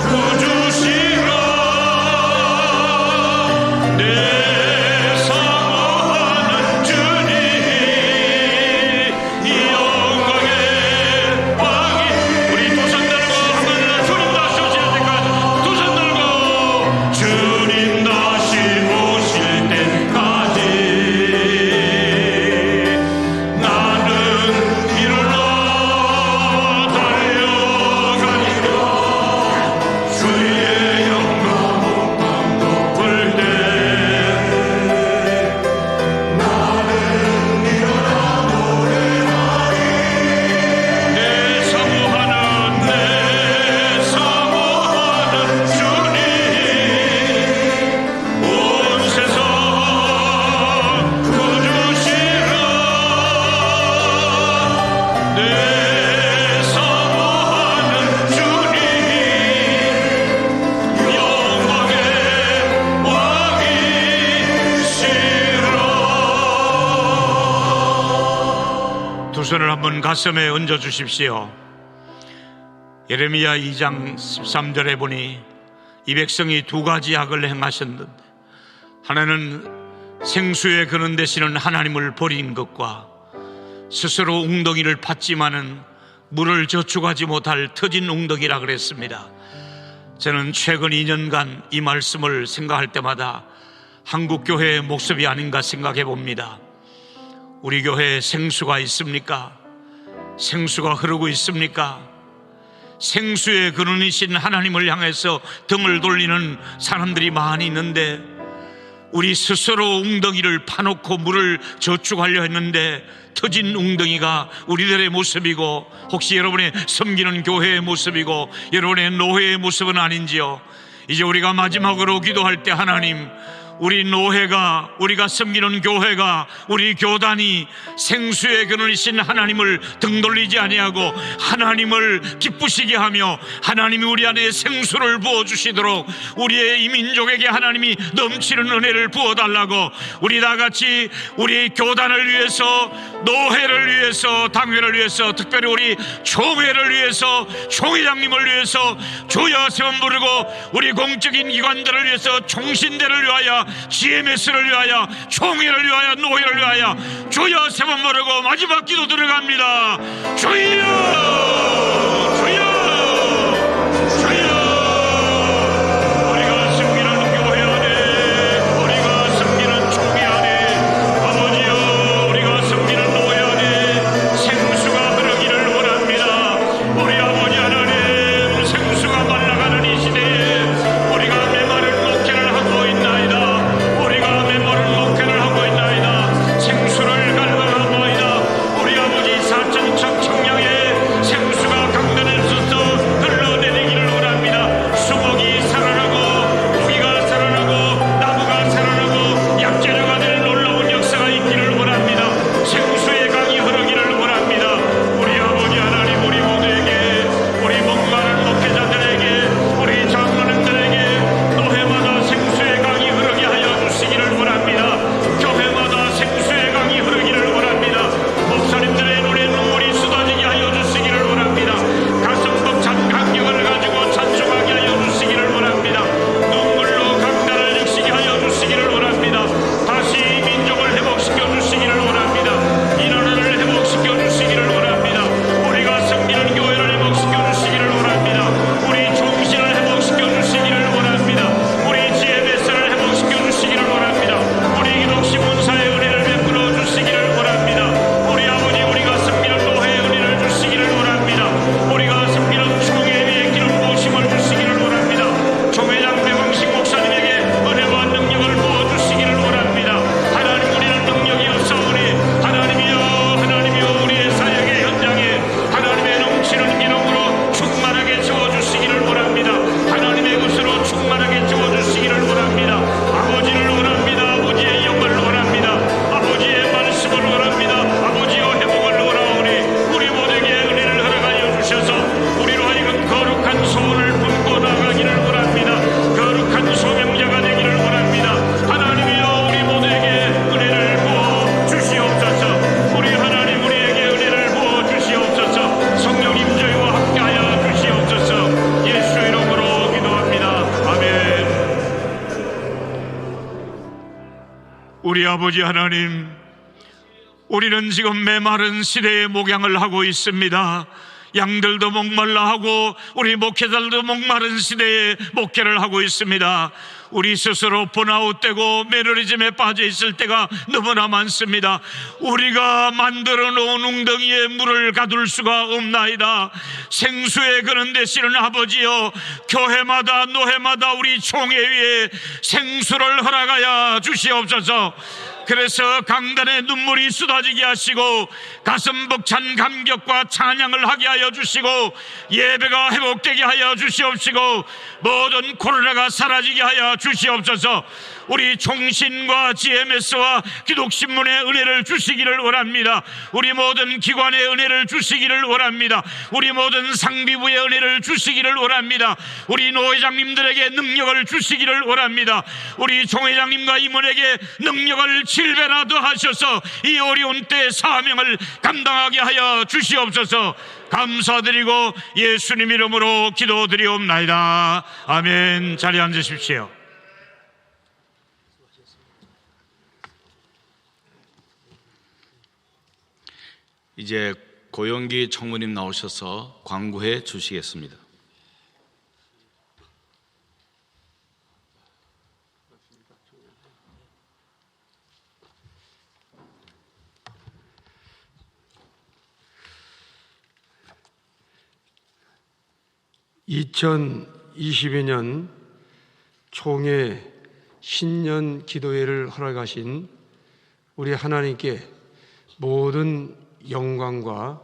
구주시라. 내 사모하는 주님 영광의 왕이. 우리 두 손 들고 하늘을 주님 다시 오실 때까지 두 손 들고 주님 다시 오실 때까지 나는 일어나 달려가리라. 주의 영광 온 땅 덮을 때 나는 일어나 노래하리. 내 사모하는 주님 온 세상 구주시라. 내 사모하는 주님 영광의 왕이시라. 두 손을 한번 가슴에 얹어 주십시오. 예레미야 2장 13절에 보니 이 백성이 두 가지 악을 행하셨는데, 하나는 생수에 그는 되시는 하나님을 버린 것과 스스로 웅덩이를 팠지만은 물을 저축하지 못할 터진 웅덩이라 그랬습니다. 저는 최근 2년간 이 말씀을 생각할 때마다 한국 교회의 모습이 아닌가 생각해 봅니다. 우리 교회에 생수가 있습니까? 생수가 흐르고 있습니까? 생수의 근원이신 하나님을 향해서 등을 돌리는 사람들이 많이 있는데, 우리 스스로 웅덩이를 파놓고 물을 저축하려 했는데 터진 웅덩이가 우리들의 모습이고, 혹시 여러분의 섬기는 교회의 모습이고 여러분의 노회의 모습은 아닌지요? 이제 우리가 마지막으로 기도할 때, 하나님, 우리 노회가, 우리가 섬기는 교회가, 우리 교단이 생수의 근원이신 하나님을 등 돌리지 아니하고 하나님을 기쁘시게 하며 하나님이 우리 안에 생수를 부어주시도록 우리의 이 민족에게 하나님이 넘치는 은혜를 부어달라고, 우리 다같이 우리 교단을 위해서, 노회를 위해서, 당회를 위해서, 특별히 우리 총회를 위해서, 총회장님을 위해서 주여 세번 부르고, 우리 공적인 기관들을 위해서, 총신대를 위하여 GMS를 위하여, 총회를 위하여, 노회를 위하여 주여 세 번 부르고 마지막 기도 들어갑니다. 주여, 주여, 주여. 우리가 섬기는 교회 안에, 우리가 섬기는 총회 안에, 아버지여, 우리가 섬기는 노회 안에 생수가 흐르기를 원합니다. 우리 아버지 하나님, 생수가 말라가는 이 시대에 우리가 메마른 목회를 하고 있나이다. 우리가 메마른 목회를 하고 있나이다. 생수를 갈망하나이다. 우리 아버지 4천척 청량에 생수가 강단에서 흘러내리기를 원합니다. 수목이 살아나고 고기가 살아나고 나무가 살아나고 약재료가 될 놀라운 역사가 있기를 원합니다. 생수의 강이 흐르기를 원합니다. 우리 아버지 하나님, 우리 모두에게, 우리 목마른 목회자들에게, 우리 장로님들에게 노회마다 생수의 강이 흐르게 하여 주시기를 원합니다. 교회마다 생수의 강이 흐르기를 원합니다. 목사님들의 눈에 눈물이 쏟아지게 하여 주시기를 원합니다. 가슴 벅찬 감격을 가지고 찬송하게 하여 주시기를 원합니다. 눈물로 강단을 익히게 하여 주시기를 원합니다. 다시 민족을 회복시켜 주시기를 원합니다. 이 나라를 회복시켜 주시기를 원합니다. 우리가 섬기는 교회를 회복시켜 주시기를 원합니다. 우리 종신을 회복시켜 주시기를 원합니다. 우리 GMS를 회복시켜 주시기를 원합니다. 우리 기독신문사의 은혜를 베풀어 주시기를 원합니다. 우리 아버지, 우리가 섬기는 노회의 은혜를 주시기를 원합니다. 우리가 섬기는 총회의 기름 부으심을 주시기를 원합니다. 총회장 배광식 목사님에게 은혜와 능력을 부어 주시기를 원합니다. 하나님, 우리는 능력이 없사오니 하나님이여, 하나님이여, 우리의 사역의 현장에 하나님의 넘치는 기능으로 충만하게 채워주시기를 원합니다. 하나님의 것으로 충만하게 채워주시기를 원합니다. 아버지를 원합니다. 아버지의 영광을 원합니다. 아버지의 말씀을 원합니다. 아버지의 회복을 원하오니 우리 모두에게 은혜를 허락하여 주셔서 우리로 하여금 거룩한 소원을 품고 나가기를 원합니다. 거룩한 소명자가 되기를 원합니다. 하나님이여, 우리 모두에게 은혜를 부어 주시옵소서. 우리 하나님, 우리에게 은혜를 부어 주시옵소서. 성령님 저희와 함께하여 주시옵소서. 예수 이름으로 기도합니다. 아멘. 우리 아버지 하나님, 우리는 지금 메마른 시대의 목양을 하고 있습니다. 양들도 목말라 하고 우리 목회자들도 목마른 시대에 목회를 하고 있습니다. 우리 스스로 번아웃되고 매너리즘에 빠져 있을 때가 너무나 많습니다. 우리가 만들어 놓은 웅덩이에 물을 가둘 수가 없나이다. 생수에 그는 되시는 아버지여, 교회마다 노회마다 우리 총회 위에 생수를 허락하여 주시옵소서. 그래서 강단에 눈물이 쏟아지게 하시고 가슴 벅찬 감격과 찬양을 하게 하여 주시고 예배가 회복되게 하여 주시옵시고 모든 코로나가 사라지게 하여 주시옵소서. 우리 총신과 GMS와 기독신문의 은혜를 주시기를 원합니다. 우리 모든 기관의 은혜를 주시기를 원합니다. 우리 모든 상비부의 은혜를 주시기를 원합니다. 우리 노회장님들에게 능력을 주시기를 원합니다. 우리 총회장님과 임원에게 능력을 7배나 더 하셔서 이 어려운 때 사명을 감당하게 하여 주시옵소서. 감사드리고 예수님 이름으로 기도드리옵나이다. 아멘. 자리에 앉으십시오. 이제 고영기 총무님 나오셔서 광고해 주시겠습니다. (2022년) 총회 신년 기도회를 허락하신 우리 하나님께 모든 영광과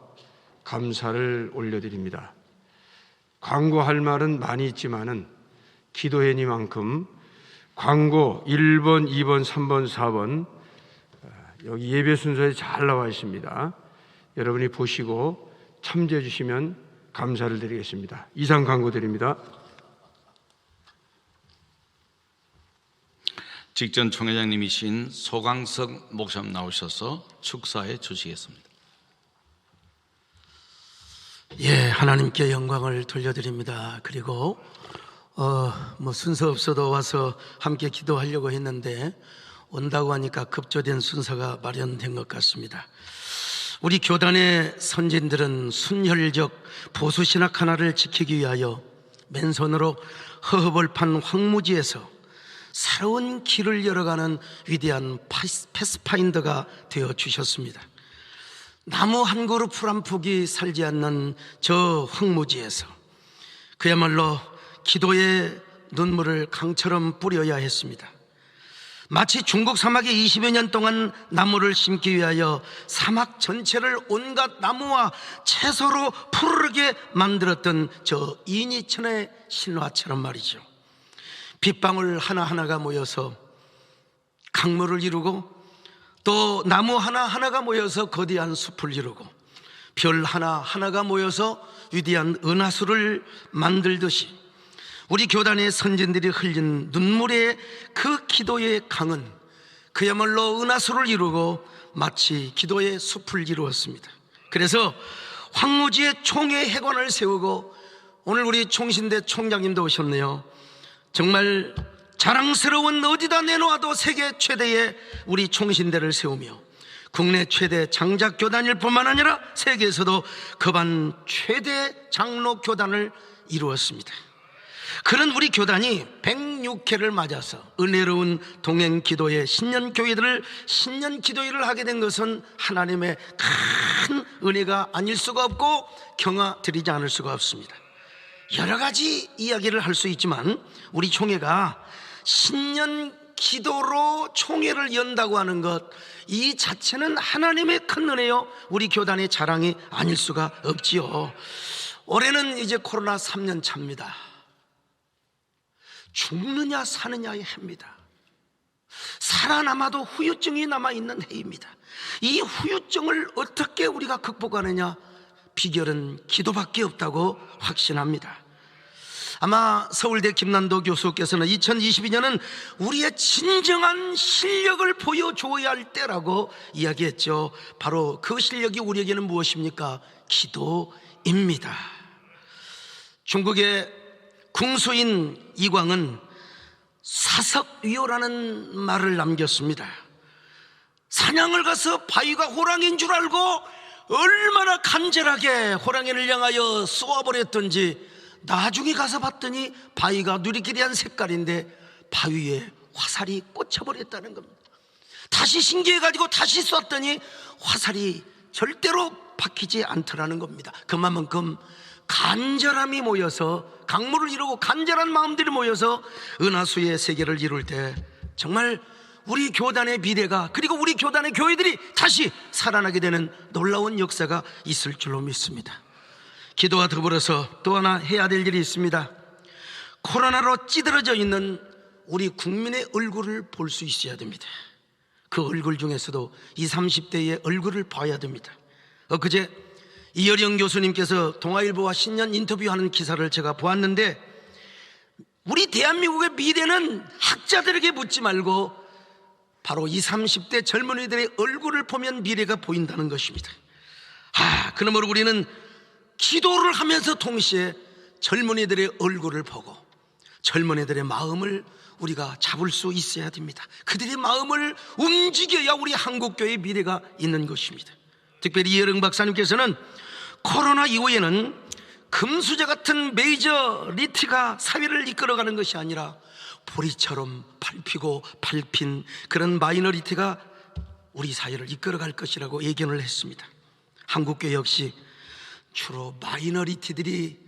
감사를 올려드립니다. 광고할 말은 많이 있지만은 기도회니만큼 광고 1번, 2번, 3번, 4번 여기 예배 순서에 잘 나와 있습니다. 여러분이 보시고 참조해 주시면 감사를 드리겠습니다. 이상 광고 드립니다. 직전 총회장님이신 소강석 목사님 나오셔서 축사해 주시겠습니다. 예, 하나님께 영광을 돌려드립니다. 그리고 순서 없어도 와서 함께 기도하려고 했는데 온다고 하니까 급조된 순서가 마련된 것 같습니다. 우리 교단의 선진들은 순혈적 보수신학 하나를 지키기 위하여 맨손으로 허허벌판 황무지에서 새로운 길을 열어가는 위대한 패스파인더가 되어 주셨습니다. 나무 한 그루 풀 한 폭이 살지 않는 저 황무지에서 그야말로 기도의 눈물을 강처럼 뿌려야 했습니다. 마치 중국 사막에 20여 년 동안 나무를 심기 위하여 사막 전체를 온갖 나무와 채소로 푸르르게 만들었던 저 이니천의 신화처럼 말이죠. 빗방울 하나하나가 모여서 강물을 이루고 또 나무 하나하나가 모여서 거대한 숲을 이루고 별 하나하나가 모여서 위대한 은하수를 만들듯이 우리 교단의 선진들이 흘린 눈물의 그 기도의 강은 그야말로 은하수를 이루고 마치 기도의 숲을 이루었습니다. 그래서 황무지에 총회 회관을 세우고 오늘 우리 총신대 총장님도 오셨네요. 정말 자랑스러운 어디다 내놓아도 세계 최대의 우리 총신대를 세우며 국내 최대 장작교단일 뿐만 아니라 세계에서도 급한 최대 장로교단을 이루었습니다. 그런 우리 교단이 106회를 맞아서 은혜로운 동행기도회 신년교회들을 신년기도회를 하게 된 것은 하나님의 큰 은혜가 아닐 수가 없고 경화드리지 않을 수가 없습니다. 여러 가지 이야기를 할 수 있지만 우리 총회가 신년기도로 총회를 연다고 하는 것 이 자체는 하나님의 큰 은혜요 우리 교단의 자랑이 아닐 수가 없지요. 올해는 이제 코로나 3년 차입니다. 죽느냐 사느냐의 해입니다. 살아남아도 후유증이 남아있는 해입니다. 이 후유증을 어떻게 우리가 극복하느냐 비결은 기도밖에 없다고 확신합니다. 아마 서울대 김난도 교수께서는 2022년은 우리의 진정한 실력을 보여줘야 할 때라고 이야기했죠. 바로 그 실력이 우리에게는 무엇입니까? 기도입니다. 중국의 궁수인 이광은 사석위호라는 말을 남겼습니다. 사냥을 가서 바위가 호랑이인 줄 알고 얼마나 간절하게 호랑이를 향하여 쏘아버렸던지 나중에 가서 봤더니 바위가 누리끼리한 색깔인데 바위에 화살이 꽂혀버렸다는 겁니다. 다시 신기해가지고 다시 쐈더니 화살이 절대로 박히지 않더라는 겁니다. 그만큼 간절함이 모여서 강물을 이루고 간절한 마음들이 모여서 은하수의 세계를 이룰 때 정말 우리 교단의 미래가 그리고 우리 교단의 교회들이 다시 살아나게 되는 놀라운 역사가 있을 줄로 믿습니다. 기도와 더불어서 또 하나 해야 될 일이 있습니다. 코로나로 찌들어져 있는 우리 국민의 얼굴을 볼 수 있어야 됩니다. 그 얼굴 중에서도 20, 30대의 얼굴을 봐야 됩니다. 엊그제 이여령 교수님께서 동아일보와 신년 인터뷰하는 기사를 제가 보았는데 우리 대한민국의 미래는 학자들에게 묻지 말고 바로 20, 30대 젊은이들의 얼굴을 보면 미래가 보인다는 것입니다. 그러므로 우리는 기도를 하면서 동시에 젊은이들의 얼굴을 보고 젊은이들의 마음을 우리가 잡을 수 있어야 됩니다. 그들의 마음을 움직여야 우리 한국교회의 미래가 있는 것입니다. 특별히 이여령 박사님께서는 코로나 이후에는 금수저 같은 메이저리티가 사회를 이끌어가는 것이 아니라 보리처럼 밟히고 밟힌 그런 마이너리티가 우리 사회를 이끌어갈 것이라고 예견을 했습니다. 한국교회 역시 주로 마이너리티들이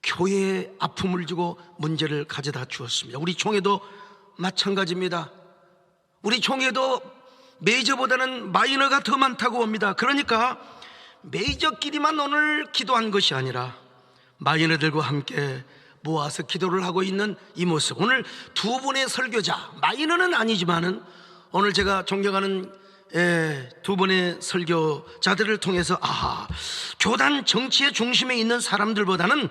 교회에 아픔을 주고 문제를 가져다 주었습니다. 우리 총회도 마찬가지입니다. 우리 총회도 메이저보다는 마이너가 더 많다고 봅니다. 그러니까 메이저끼리만 오늘 기도한 것이 아니라 마이너들과 함께 모아서 기도를 하고 있는 이 모습, 오늘 두 분의 설교자, 마이너는 아니지만은 오늘 제가 존경하는 두 분의 설교자들을 통해서 교단 정치의 중심에 있는 사람들보다는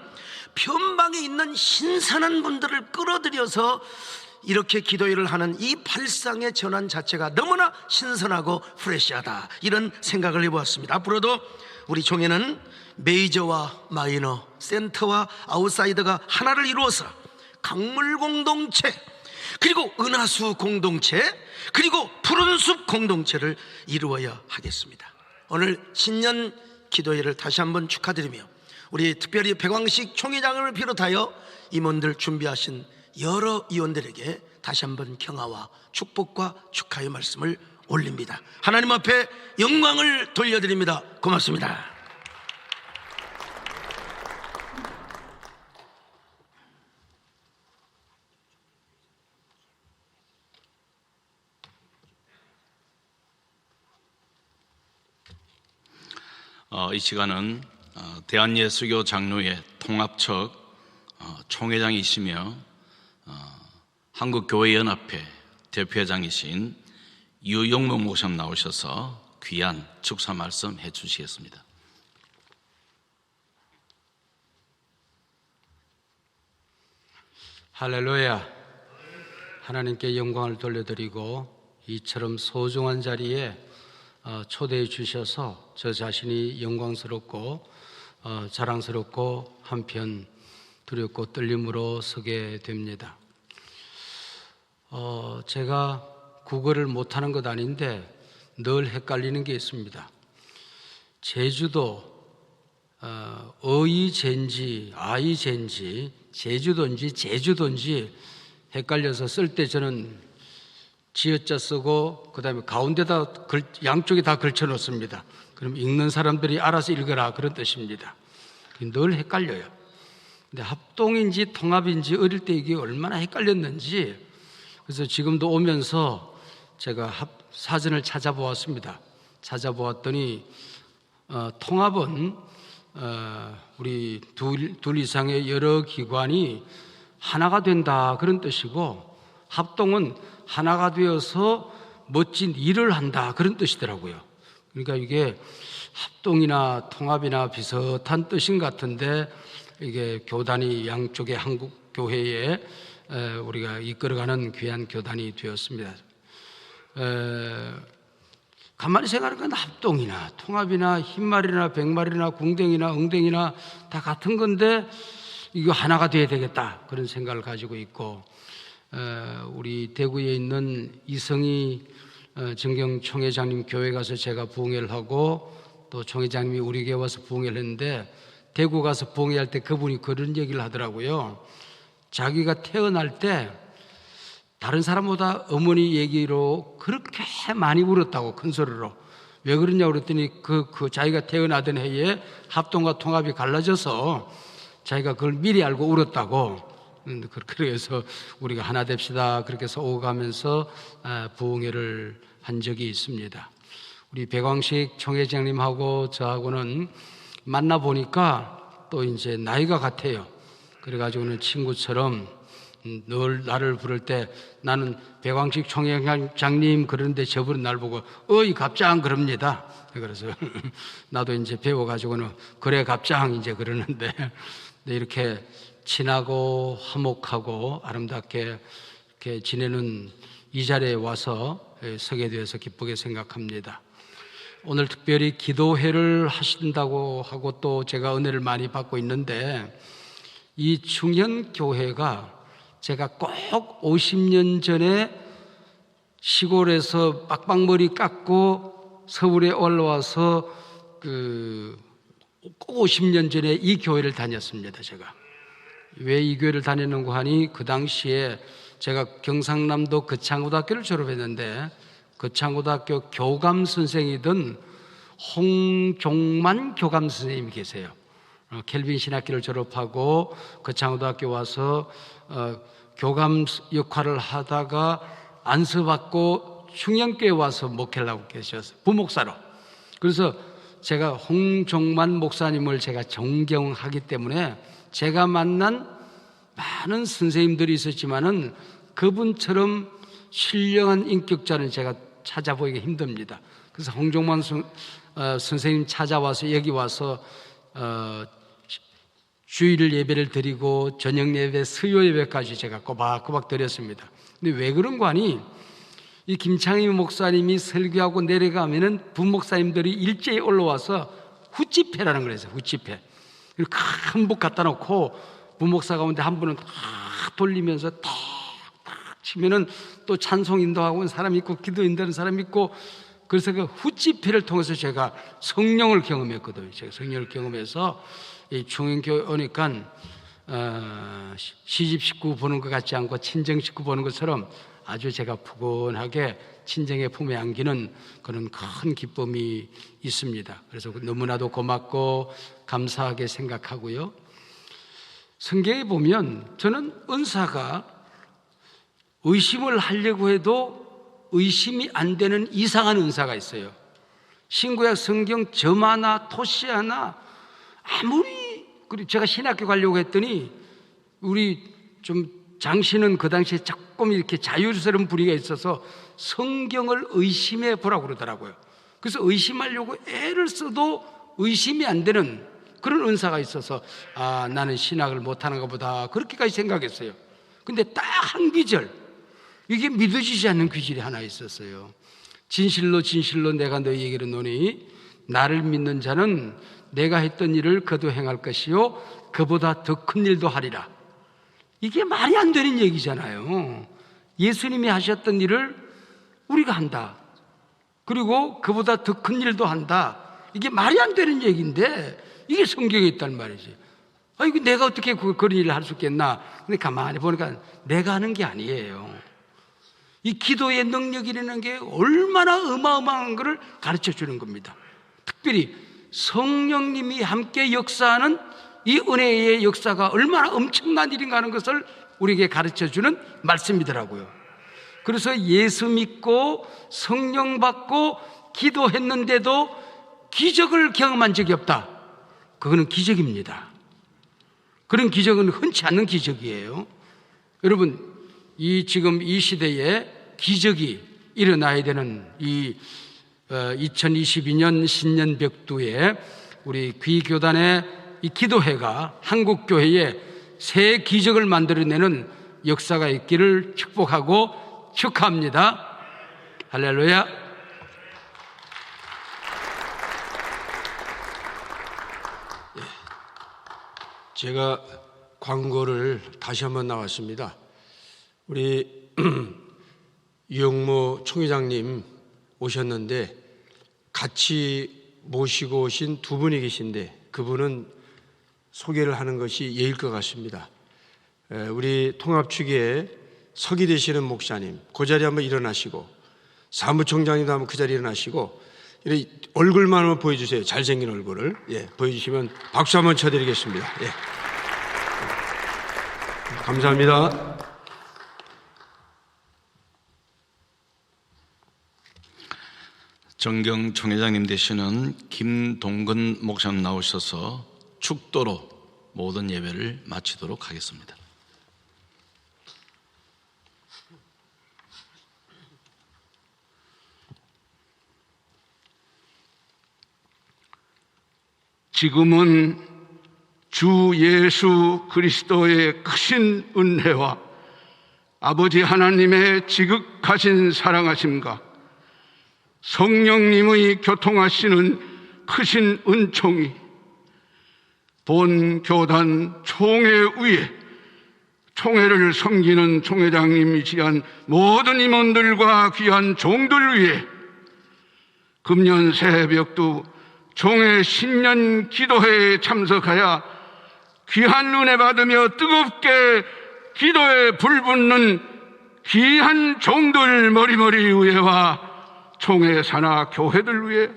편방에 있는 신선한 분들을 끌어들여서 이렇게 기도회를 하는 이 발상의 전환 자체가 너무나 신선하고 프레시하다, 이런 생각을 해보았습니다. 앞으로도 우리 총회는 메이저와 마이너, 센터와 아웃사이더가 하나를 이루어서 강물 공동체, 그리고 은하수 공동체, 그리고 푸른숲 공동체를 이루어야 하겠습니다. 오늘 신년 기도회를 다시 한번 축하드리며 우리 특별히 백왕식 총회장을 비롯하여 임원들 준비하신 여러 위원들에게 다시 한번 경화와 축복과 축하의 말씀을 올립니다. 하나님 앞에 영광을 돌려드립니다. 고맙습니다. 이 시간은 대한예수교 장로회 통합측 총회장이시며 한국교회연합회 대표회장이신 유용목 목사님 나오셔서 귀한 축사 말씀 해주시겠습니다. 할렐루야. 하나님께 영광을 돌려드리고 이처럼 소중한 자리에 초대해 주셔서 저 자신이 영광스럽고 자랑스럽고 한편 두렵고 떨림으로 서게 됩니다. 제가 국어를 못하는 것 아닌데 늘 헷갈리는 게 있습니다. 제주도 어이젠지 아이젠지 제주도인지 제주도인지 헷갈려서 쓸 때 저는 지어자 쓰고 그 다음에 가운데다 양쪽에 다 걸쳐 놓습니다. 그럼 읽는 사람들이 알아서 읽어라 그런 뜻입니다. 늘 헷갈려요. 근데 합동인지 통합인지 어릴 때 이게 얼마나 헷갈렸는지, 그래서 지금도 오면서 제가 사전을 찾아보았습니다. 찾아보았더니 통합은 우리 둘 이상의 여러 기관이 하나가 된다 그런 뜻이고, 합동은 하나가 되어서 멋진 일을 한다 그런 뜻이더라고요. 그러니까 이게 합동이나 통합이나 비슷한 뜻인 같은데, 이게 교단이 양쪽의 한국 교회에 우리가 이끌어가는 귀한 교단이 되었습니다. 가만히 생각하니까 합동이나 통합이나 흰말이나 백말이나 궁뎅이나 엉덩이나 다 같은 건데 이거 하나가 돼야 되겠다 그런 생각을 가지고 있고, 우리 대구에 있는 이성희 정경 총회장님 교회 가서 제가 부흥회를 하고, 또 총회장님이 우리 교회 와서 부흥회를 했는데, 대구 가서 부흥회할 때 그분이 그런 얘기를 하더라고요. 자기가 태어날 때 다른 사람보다 어머니 얘기로 그렇게 많이 울었다고, 큰 소리로. 왜 그러냐고 그랬더니 그 자기가 태어나던 해에 합동과 통합이 갈라져서 자기가 그걸 미리 알고 울었다고. 그래서 우리가 하나 됩시다 그렇게 해서 오가면서 부흥회를 한 적이 있습니다. 우리 백왕식 총회장님하고 저하고는 만나보니까 또 이제 나이가 같아요. 그래가지고는 친구처럼 늘 나를 부를 때 나는 백왕식 총회장님 그러는데 저분은 날 보고 어이 갑장 그럽니다. 그래서 나도 이제 배워가지고는 그래 갑장 이제 그러는데, 이렇게 친하고 화목하고 아름답게 이렇게 지내는 이 자리에 와서 서게 되어서 기쁘게 생각합니다. 오늘 특별히 기도회를 하신다고 하고 또 제가 은혜를 많이 받고 있는데, 이 충현교회가 제가 꼭 50년 전에 시골에서 빡빡머리 깎고 서울에 올라와서 꼭 50년 전에 이 교회를 다녔습니다. 제가 왜 이 교회를 다녔는고 하니, 그 당시에 제가 경상남도 거창고등학교를 졸업했는데 거창고등학교 교감 선생이던 홍종만 교감 선생님이 계세요. 켈빈 신학기를 졸업하고 거창고등학교 와서 교감 역할을 하다가 안수받고 충현교회 와서 목회를 하고 계셨어요. 부목사로. 그래서 제가 홍종만 목사님을 제가 존경하기 때문에 제가 만난 많은 선생님들이 있었지만은 그분처럼 신령한 인격자는 제가 찾아보기가 힘듭니다. 그래서 홍종만 선생님 찾아와서 여기 와서 주일 예배를 드리고 저녁 예배, 수요 예배까지 제가 꼬박꼬박 드렸습니다. 근데 왜 그런 거 아니? 이 김창희 목사님이 설교하고 내려가면은 부목사님들이 일제히 올라와서 후집회라는 걸 했어요. 후집회. 큰 복 갖다 놓고 부목사 가운데 한 분은 탁 돌리면서 탁탁 치면은 또 찬송 인도하고 온 사람이 있고 기도 인도하는 사람이 있고, 그래서 그 훗집회를 통해서 제가 성령을 경험했거든요. 제가 성령을 경험해서 이 총연교회 오니까 시집 식구 보는 것 같지 않고 친정 식구 보는 것처럼 아주 제가 푸근하게 친정의 품에 안기는 그런 큰 기쁨이 있습니다. 그래서 너무나도 고맙고 감사하게 생각하고요. 성경에 보면 저는 은사가 의심을 하려고 해도 의심이 안 되는 이상한 은사가 있어요. 신구약 성경 점 하나 토시 하나 아무리, 그리고 제가 신학교 가려고 했더니 우리 좀 장신은 그 당시에 조금 이렇게 자유스러운 분위기가 있어서 성경을 의심해 보라고 그러더라고요. 그래서 의심하려고 애를 써도 의심이 안 되는 그런 은사가 있어서 나는 신학을 못하는가 보다 그렇게까지 생각했어요. 근데 딱 한 귀절, 이게 믿어지지 않는 귀절이 하나 있었어요. 진실로 진실로 내가 너희에게로 노니 나를 믿는 자는 내가 했던 일을 그도 행할 것이요 그보다 더 큰 일도 하리라. 이게 말이 안 되는 얘기잖아요. 예수님이 하셨던 일을 우리가 한다, 그리고 그보다 더 큰 일도 한다. 이게 말이 안 되는 얘기인데 이게 성경에 있단 말이지. 이거 내가 어떻게 그런 일을 할 수 있겠나. 근데 가만히 보니까 내가 하는 게 아니에요. 이 기도의 능력이라는 게 얼마나 어마어마한 것을 가르쳐 주는 겁니다. 특별히 성령님이 함께 역사하는 이 은혜의 역사가 얼마나 엄청난 일인가 하는 것을 우리에게 가르쳐 주는 말씀이더라고요. 그래서 예수 믿고 성령 받고 기도했는데도 기적을 경험한 적이 없다. 그거는 기적입니다. 그런 기적은 흔치 않는 기적이에요. 여러분, 지금 이 시대에 기적이 일어나야 되는 이 2022년 신년 벽두에 우리 귀교단의 이 기도회가 한국교회에 새 기적을 만들어내는 역사가 있기를 축복하고 축하합니다. 할렐루야. 제가 광고를 다시 한번 나왔습니다. 우리 유영모 총회장님 오셨는데 같이 모시고 오신 두 분이 계신데 그분은 소개를 하는 것이 예일 것 같습니다. 우리 통합축에 서기 되시는 목사님, 그 자리에 한번 일어나시고, 사무총장님도 한번 그 자리에 일어나시고, 얼굴만 한번 보여주세요. 잘생긴 얼굴을. 보여주시면 박수 한번 쳐드리겠습니다. 감사합니다. 정경 총회장님 되시는 김동근 목사님 나오셔서 축도로 모든 예배를 마치도록 하겠습니다. 지금은 주 예수 그리스도의 크신 은혜와 아버지 하나님의 지극하신 사랑하심과 성령님의 교통하시는 크신 은총이 본 교단 총회 위에 총회를 섬기는 총회장님이 지한 모든 임원들과 귀한 종들 위에 금년 새벽도 총회 신년 기도회에 참석하여 귀한 은혜 받으며 뜨겁게 기도에 불붙는 귀한 종들 머리머리 위에와 총회 산하 교회들 위에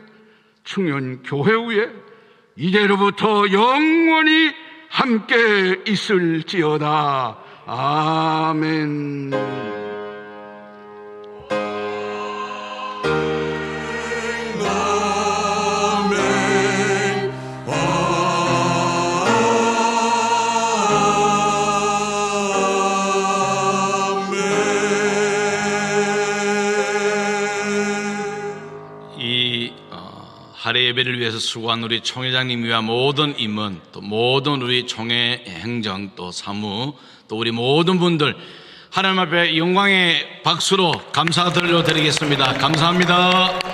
충현 교회 위에 이제로부터 영원히 함께 있을지어다. 아멘. 할애 예배를 위해서 수고한 우리 총회장님과 모든 임원, 또 모든 우리 총회 행정, 또 사무, 또 우리 모든 분들 하나님 앞에 영광의 박수로 감사 들려드리겠습니다. 감사합니다.